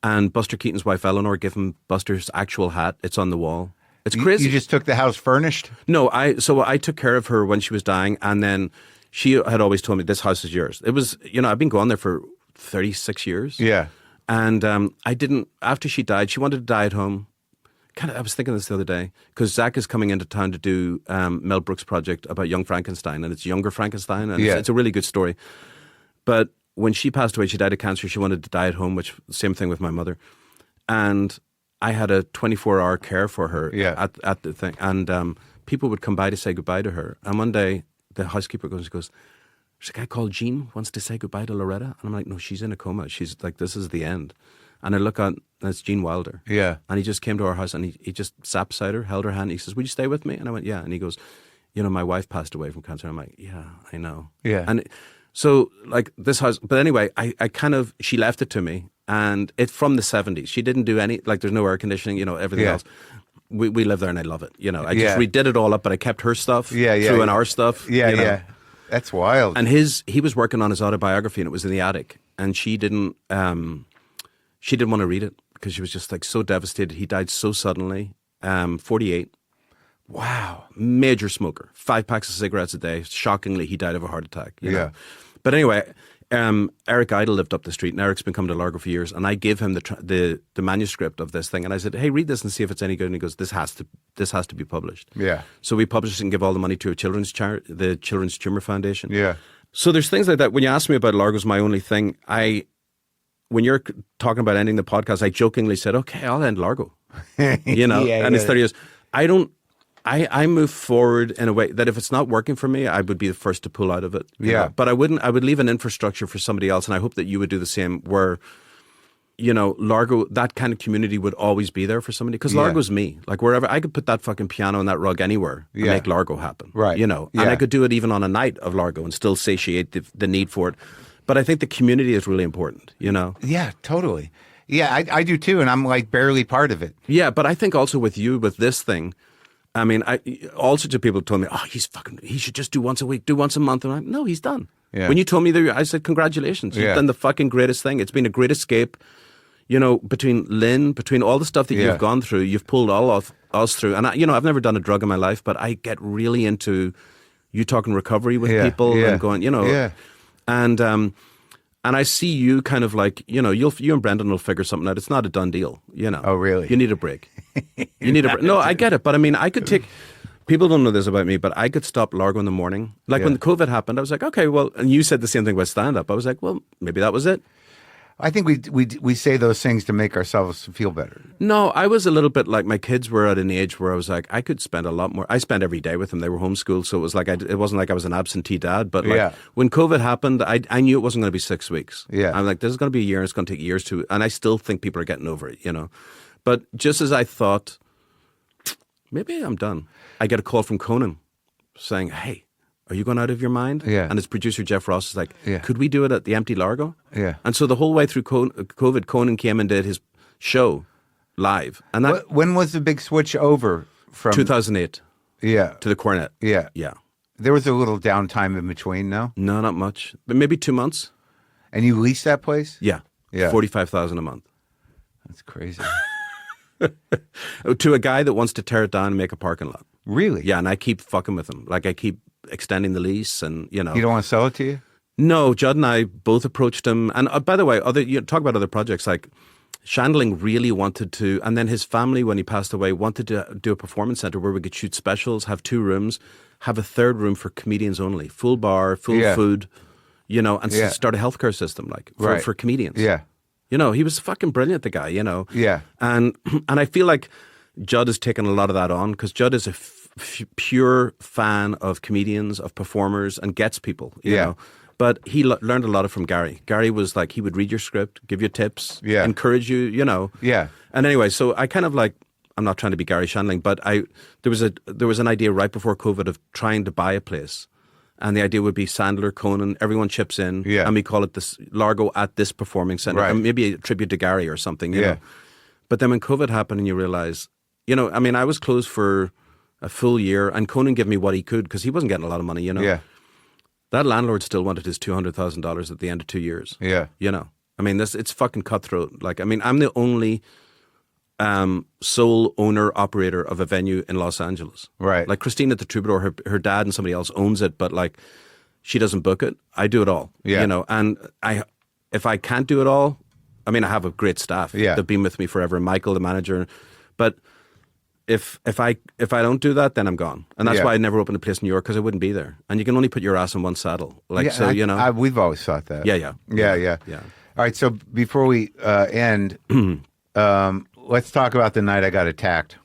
And Buster Keaton's wife Eleanor gave him Buster's actual hat. It's on the wall. It's crazy. You just took the house furnished? No, I took care of her when she was dying, and then she had always told me, this house is yours. It was, I've been going there for 36 years. Yeah. And I didn't, after she died, she wanted to die at home. I was thinking this the other day, because Zach is coming into town to do Mel Brooks' project about Young Frankenstein, and it's Younger Frankenstein, and it's a really good story. But when she passed away, she died of cancer. She wanted to die at home, which same thing with my mother. And I had a 24-hour care for her at the thing. And people would come by to say goodbye to her. And one day, the housekeeper goes, there's a guy called Jean wants to say goodbye to Loretta. And I'm like, no, she's in a coma. She's like, this is the end. And I look out, and it's Gene Wilder. Yeah. And he just came to our house, and he just sat beside her, held her hand. He says, would you stay with me? And I went, yeah. And he goes, my wife passed away from cancer. I'm like, yeah, I know. Yeah. And so, like, this house, but anyway, I kind of, she left it to me, and it's from the 70s. She didn't do any, like, there's no air conditioning, everything else. We live there, and I love it. I just redid it all up, but I kept her stuff, threw in our stuff. Yeah. That's wild. And he was working on his autobiography, and it was in the attic, and she didn't want to read it because she was just like so devastated. He died so suddenly, 48. Wow. Major smoker, 5 packs of cigarettes a day. Shockingly, he died of a heart attack. You know? But anyway, Eric Idle lived up the street, and Eric's been coming to Largo for years, and I gave him the manuscript of this thing, and I said, hey, read this and see if it's any good. And he goes, this has to be published. Yeah. So we published it and give all the money to the Children's Tumor Foundation. Yeah. So there's things like that. When you asked me about Largo's my only thing, when you're talking about ending the podcast, I jokingly said, okay, I'll end Largo. And it's 30 years. I move forward in a way that if it's not working for me, I would be the first to pull out of it. But I would leave an infrastructure for somebody else, and I hope that you would do the same where, Largo, that kind of community would always be there for somebody. Because Largo's me. Like, wherever, I could put that fucking piano and that rug anywhere and make Largo happen. Right. And I could do it even on a night of Largo and still satiate the need for it. But I think the community is really important, Yeah, totally. Yeah, I do too, and I'm like barely part of it. Yeah, but I think also with you, with this thing, I mean, all sorts of people told me, oh, he should just do once a week, do once a month. And I'm like, no, he's done. Yeah. When you told me that, I said, congratulations. You've done the fucking greatest thing. It's been a great escape. Between Lynn, between all the stuff that you've gone through, you've pulled all of us through. And, I've never done a drug in my life, but I get really into you talking recovery with people and going, and I see you kind of like, you and Brendan will figure something out. It's not a done deal, Oh, really? You need a break. No, I get it. But I mean, I could take, people don't know this about me, but I could stop Largo in the morning. Like when COVID happened, I was like, okay, well, and you said the same thing about stand-up. I was like, well, maybe that was it. I think we say those things to make ourselves feel better. No, I was a little bit like my kids were at an age where I was like, I could spend a lot more. I spent every day with them. They were homeschooled, so it was like it wasn't like I was an absentee dad. But like when COVID happened, I knew it wasn't going to be 6 weeks. Yeah, I'm like, this is going to be a year. And it's going to take years to, and I still think people are getting over it. But just as I thought, maybe I'm done, I get a call from Conan saying, hey, are you going out of your mind? Yeah. And his producer, Jeff Ross, is like, could we do it at the empty Largo? Yeah. And so the whole way through COVID, Conan came and did his show live. And that, when was the big switch over from 2008 to the Cornet? Yeah. Yeah. There was a little downtime in between, no? No, not much. But maybe 2 months. And you leased that place? Yeah. 45,000 a month. That's crazy. To a guy that wants to tear it down and make a parking lot. Really? Yeah, and I keep fucking with him. Like I keep extending the lease, and You don't want to sell it to you? No, Judd and I both approached him. And by the way, talk about other projects. Like Shandling really wanted to, and then his family, when he passed away, wanted to do a performance center where we could shoot specials, have 2 rooms, have a 3rd room for comedians only, full bar, full food, and start a healthcare system for comedians. Yeah. He was fucking brilliant, the guy, Yeah. And I feel like Judd has taken a lot of that on because Judd is a pure fan of comedians, of performers, and gets people, you know. But he learned a lot from Gary. Gary was like, he would read your script, give you tips, encourage you, Yeah. And anyway, so I kind of like, I'm not trying to be Gary Shandling, but there was an idea right before COVID of trying to buy a place. And the idea would be Sandler, Conan, everyone chips in, and we call it this Largo at this performing center, and maybe a tribute to Gary or something, you know. But then when COVID happened and you realize, I was closed for a full year, and Conan gave me what he could because he wasn't getting a lot of money, Yeah. That landlord still wanted his $200,000 at the end of 2 years. Yeah. It's fucking cutthroat. I'm the only sole owner operator of a venue in Los Angeles. Right. Like Christine at the Troubadour, her dad and somebody else owns it, but like she doesn't book it. I do it all. Yeah. And if I can't do it all, I have a great staff that've been with me forever. Michael, the manager, but if I don't do that, then I'm gone. And that's why I never opened a place in New York, because I wouldn't be there. And you can only put your ass in one saddle. We've always thought that. Yeah. All right. So before we end, let's talk about the night I got attacked.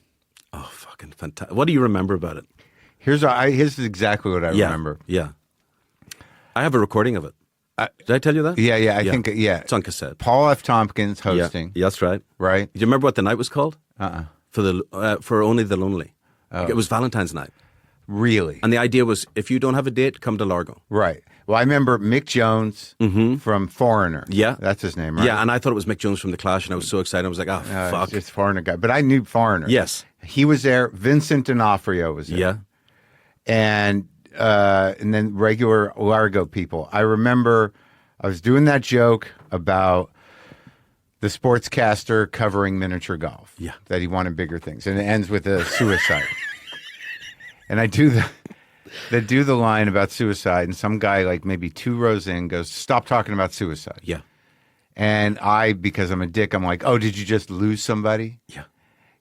Oh, fucking fantastic. What do you remember about it? Here's exactly what I remember. Yeah. I have a recording of it. Did I tell you that? Yeah. I think, It's on cassette. Paul F. Tompkins hosting. Yeah, that's right. Right? Do you remember what the night was called? For Only the Lonely. It was Valentine's night. Really? And the idea was, if you don't have a date, come to Largo. Right. Well, I remember Mick Jones from Foreigner. Yeah. That's his name, right? Yeah, and I thought it was Mick Jones from The Clash, and I was so excited. I was like, fuck. It's just Foreigner guy. But I knew Foreigner. Yes. He was there. Vincent D'Onofrio was there. Yeah. And then regular Largo people. I remember I was doing that joke about the sportscaster covering miniature golf. Yeah. That he wanted bigger things. And it ends with a suicide. And I do the line about suicide, and some guy like maybe 2 rows in goes, "Stop talking about suicide." Yeah. And because I'm a dick, I'm like, "Oh, did you just lose somebody?" Yeah.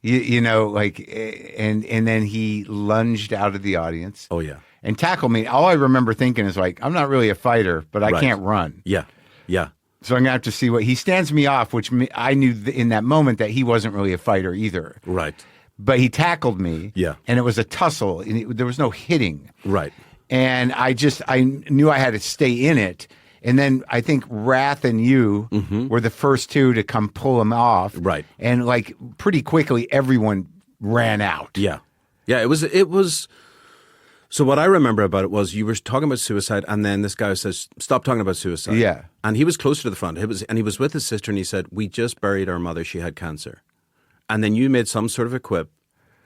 And then he lunged out of the audience. Oh, yeah. And tackled me. All I remember thinking is like, I'm not really a fighter, but I can't run. Yeah. Yeah. So I'm going to have to see he stands me off, which I knew in that moment that he wasn't really a fighter either. Right. But he tackled me. Yeah. And it was a tussle. And there was no hitting. Right. And I knew I had to stay in it. And then I think Wrath and you were the first 2 to come pull him off. Right. And like pretty quickly, everyone ran out. Yeah. Yeah. It was. So what I remember about it was you were talking about suicide, and then this guy says, "Stop talking about suicide." Yeah. And he was closer to the front. And he was with his sister, and he said, "We just buried our mother. She had cancer." And then you made some sort of a quip,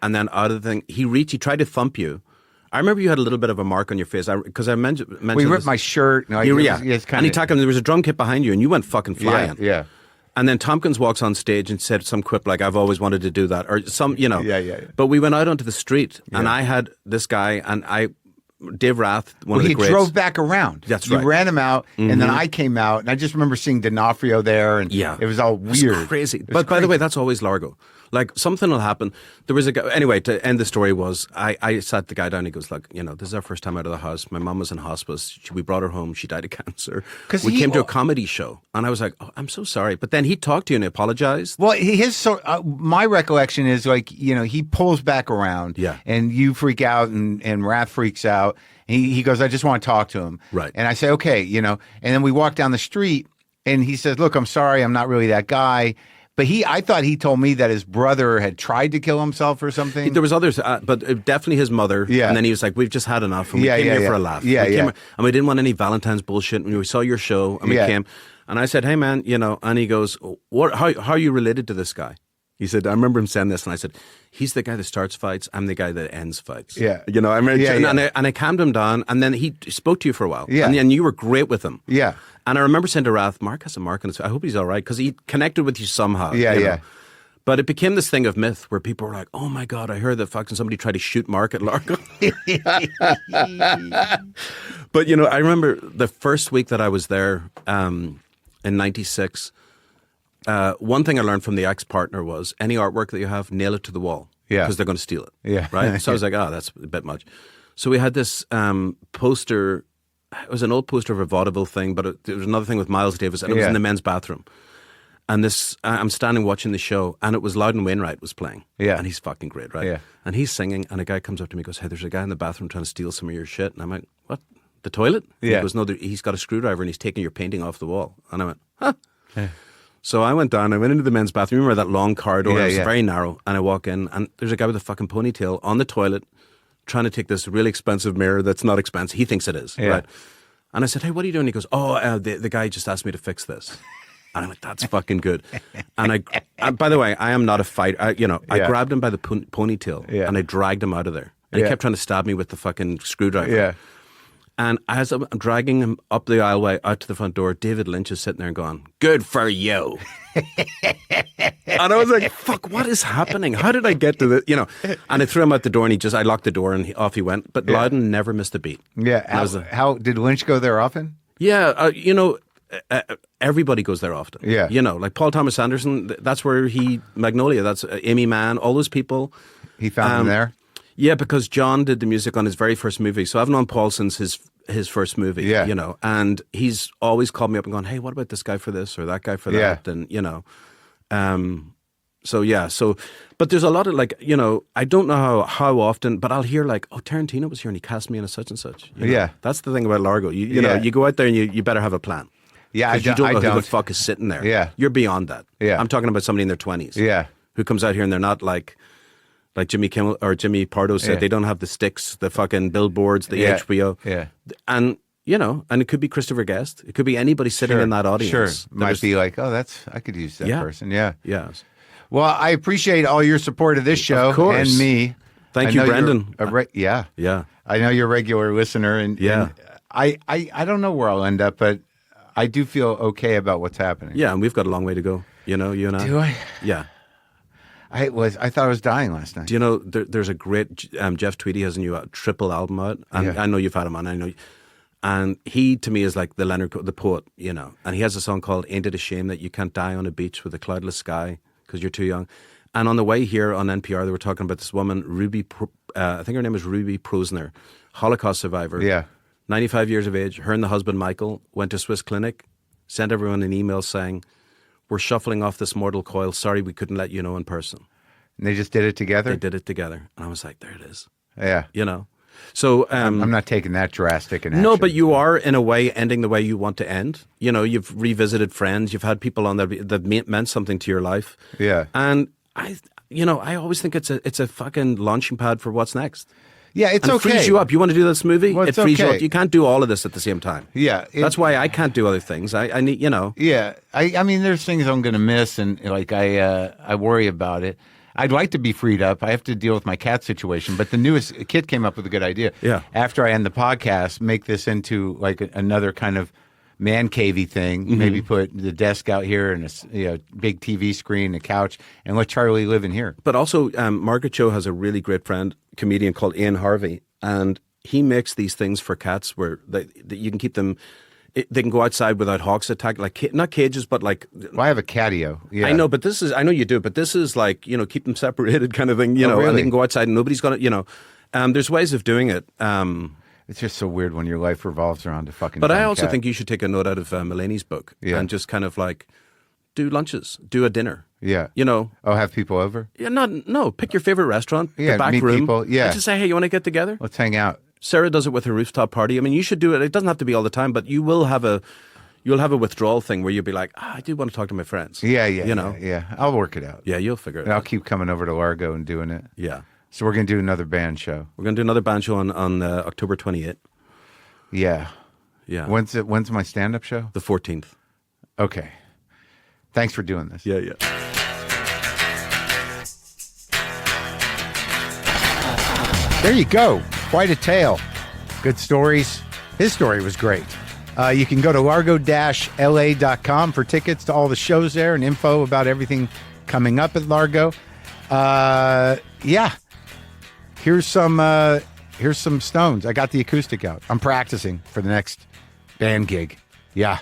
and then out of the thing, he tried to thump you. I remember you had a little bit of a mark on your face because I mentioned. We ripped my shirt. No, and he tackled him. There was a drum kit behind you, and you went fucking flying. Yeah. And then Tompkins walks on stage and said some quip like, "I've always wanted to do that," or some, Yeah. But we went out onto the street, and I had this guy, and Dave Rath, one of the greats. He drove back around. That's right. You ran him out, and then I came out, and I just remember seeing D'Onofrio there, and it was all weird. It was crazy. But by the way, that's always Largo. Like, something will happen. There was a guy, anyway, to end the story was, I sat the guy down, he goes, "Look, this is our first time out of the house. My mom was in hospice. We brought her home. She died of cancer. We came to a comedy show." And I was like, "Oh, I'm so sorry." But then he talked to you and he apologized. Well, my recollection is like, he pulls back around, and you freak out, and Wrath freaks out. He goes, "I just want to talk to him." Right. And I say, "Okay," and then we walk down the street, and he says, "Look, I'm sorry, I'm not really that guy." But I thought he told me that his brother had tried to kill himself or something. There was others, but definitely his mother. Yeah. And then he was like, "We've just had enough." And we came here for a laugh. And we didn't want any Valentine's bullshit. And we saw your show, and we came. And I said, "Hey, man," and he goes, "How are you related to this guy?" He said, I remember him saying this, and I said, he's the guy that starts fights. I'm the guy that ends fights. Yeah. You know, I remember, Yeah, and I calmed him down, and then he spoke to you for a while. Yeah. And you were great with him. Yeah. And I remember saying to Rath, Mark has a mark on his face. I hope he's all right, because he connected with you somehow. Yeah, you know? yeah. But it became this thing of myth where people were like, oh my God, I heard that fucking somebody tried to shoot Mark at Largo. But, you know, I remember the first week that I was there in 96, one thing I learned from the ex-partner was any artwork that you have, nail it to the wall. Yeah. Because they're going to steal it. Yeah. Right? So I was like, oh, that's a bit much. So we had this poster. It was an old poster of a vaudeville thing, but there was another thing with Miles Davis, and it was in the men's bathroom. And this, I'm standing watching the show, and it was Loudon Wainwright was playing. Yeah. And he's fucking great, right? Yeah. And he's singing, and a guy comes up to me and goes, hey, there's a guy in the bathroom trying to steal some of your shit. And I'm like, what? The toilet? And Yeah. he goes, no, he's got a screwdriver, and he's taking your painting off the wall. And I went, huh? Yeah. So I went down, I went into the men's bathroom. Remember that long corridor? Yeah, it was yeah. very narrow. And I walk in, and there's a guy with a fucking ponytail on the toilet trying to take this really expensive mirror that's not expensive. He thinks it is, Yeah. right? And I said, hey, what are you doing? He goes, oh, the guy just asked me to fix this. And I'm like, that's fucking good. And I by the way, I am not a fighter. I Yeah. grabbed him by the ponytail Yeah. and I dragged him out of there. And Yeah. he kept trying to stab me with the fucking screwdriver. Yeah. And as I'm dragging him up the aisleway out to the front door, David Lynch is sitting there and going, good for you. And I was like, fuck, what is happening? How did I get to this? You know, and I threw him out the door, and I locked the door, and off he went. But Loudon never missed a beat. Yeah. How did Lynch go there often? Yeah, you know, everybody goes there often. Yeah. You know, like Paul Thomas Anderson, that's where Magnolia, that's Amy Mann, all those people. He found him there? Yeah, because John did the music on his very first movie. So I've known Paul since his first movie, Yeah. you know, and he's always called me up and gone, hey, what about this guy for this or that guy for Yeah. that? And, you know, but there's a lot of like, you know, I don't know how often, but I'll hear like, oh, Tarantino was here and he cast me in a such and such. You know? Yeah. That's the thing about Largo. You know, Yeah. you go out there and you better have a plan. Yeah, Because you don't know who the fuck is sitting there. Yeah. You're beyond that. Yeah. I'm talking about somebody in their 20s. Yeah. Who comes out here and they're not like Jimmy Kimmel or Jimmy Pardo said, Yeah. they don't have the sticks, the fucking billboards, the Yeah. HBO. Yeah. And, you know, and it could be Christopher Guest. It could be anybody sitting in that audience. Sure. that Might is- be like, oh, I could use that Yeah. person. Yeah. Yeah. Well, I appreciate all your support of this show course. and me. Thank I you, know you're Brendan. Yeah. Yeah. I know you're a regular listener. And Yeah. and I don't know where I'll end up, but I do feel okay about what's happening. Yeah, and we've got a long way to go. You know, you and I. Do I? Yeah. I thought I was dying last night. Do you know, there's a great, Jeff Tweedy has a new triple album out. And Yeah. I know you've had him on. I know. And he, to me, is like the Leonard, the poet, you know. And he has a song called Ain't It a Shame That You Can't Die on a Beach with a Cloudless Sky because you're too young. And on the way here on NPR, they were talking about this woman, I think her name is Ruby Prosner, Holocaust survivor. Yeah. 95 years of age. Her and the husband, Michael, went to Swiss Clinic, sent everyone an email saying, we're shuffling off this mortal coil. Sorry we couldn't let you know in person. And they just did it together? They did it together. And I was like, there it is. Yeah. You know? So I'm not taking that drastic an action. no, but you are in a way ending the way you want to end. You know, you've revisited friends, you've had people on there that meant something to your life. Yeah. And I always think it's a fucking launching pad for what's next. Yeah, it's And okay. It frees you up. You want to do this movie? Well, it it's frees you okay. up. You can't do all of this at the same time. Yeah. That's why I can't do other things. I need, you know. Yeah. I mean, there's things I'm going to miss, and like I worry about it. I'd like to be freed up. I have to deal with my cat situation, but the newest kid came up with a good idea. Yeah. After I end the podcast, make this into like another kind of man cavey thing. Mm-hmm. Maybe put the desk out here and a big TV screen, a couch, and let Charlie live in here. But also, Margaret Cho has a really great friend, comedian called Ian Harvey, and he makes these things for cats where that you can keep them. They can go outside without hawks attack, like not cages, but like. Well, I have a catio. Yeah. I know, but this is. I know you do, but this is like keep them separated kind of thing. You know, really? and they can go outside and nobody's gonna. There's ways of doing it. It's just so weird when your life revolves around a fucking. But I dumb also cat. think you should take a note out of Mulaney's book and just kind of like do lunches, do a dinner. Yeah. You know. Oh, have people over? Yeah, no. Pick your favorite restaurant. Yeah, the back meet room. people, yeah. And just say, hey, you want to get together? Let's hang out. Sarah does it with her rooftop party. I mean, you should do it. It doesn't have to be all the time, but you will have you'll have a withdrawal thing where you'll be like, I do want to talk to my friends. Yeah. You know. Yeah. I'll work it out. Yeah, you'll figure it And I'll out. keep coming over to Largo and doing it. Yeah. So we're going to do another band show. We're going to do another band show on October 28th. Yeah. Yeah. When's my stand-up show? The 14th. Okay. Thanks for doing this. Yeah. There you go. Quite a tale. Good stories. His story was great. You can go to largo-la.com for tickets to all the shows there and info about everything coming up at Largo. Yeah. Here's some Stones. I got the acoustic out. I'm practicing for the next band gig. Yeah.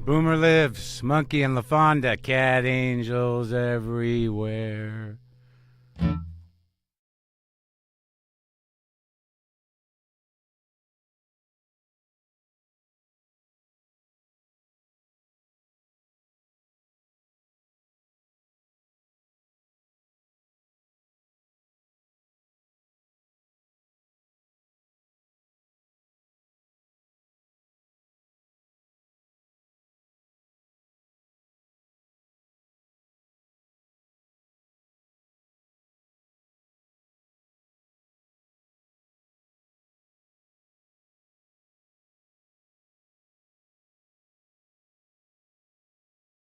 Boomer lives, Monkey and LaFonda, cat angels everywhere.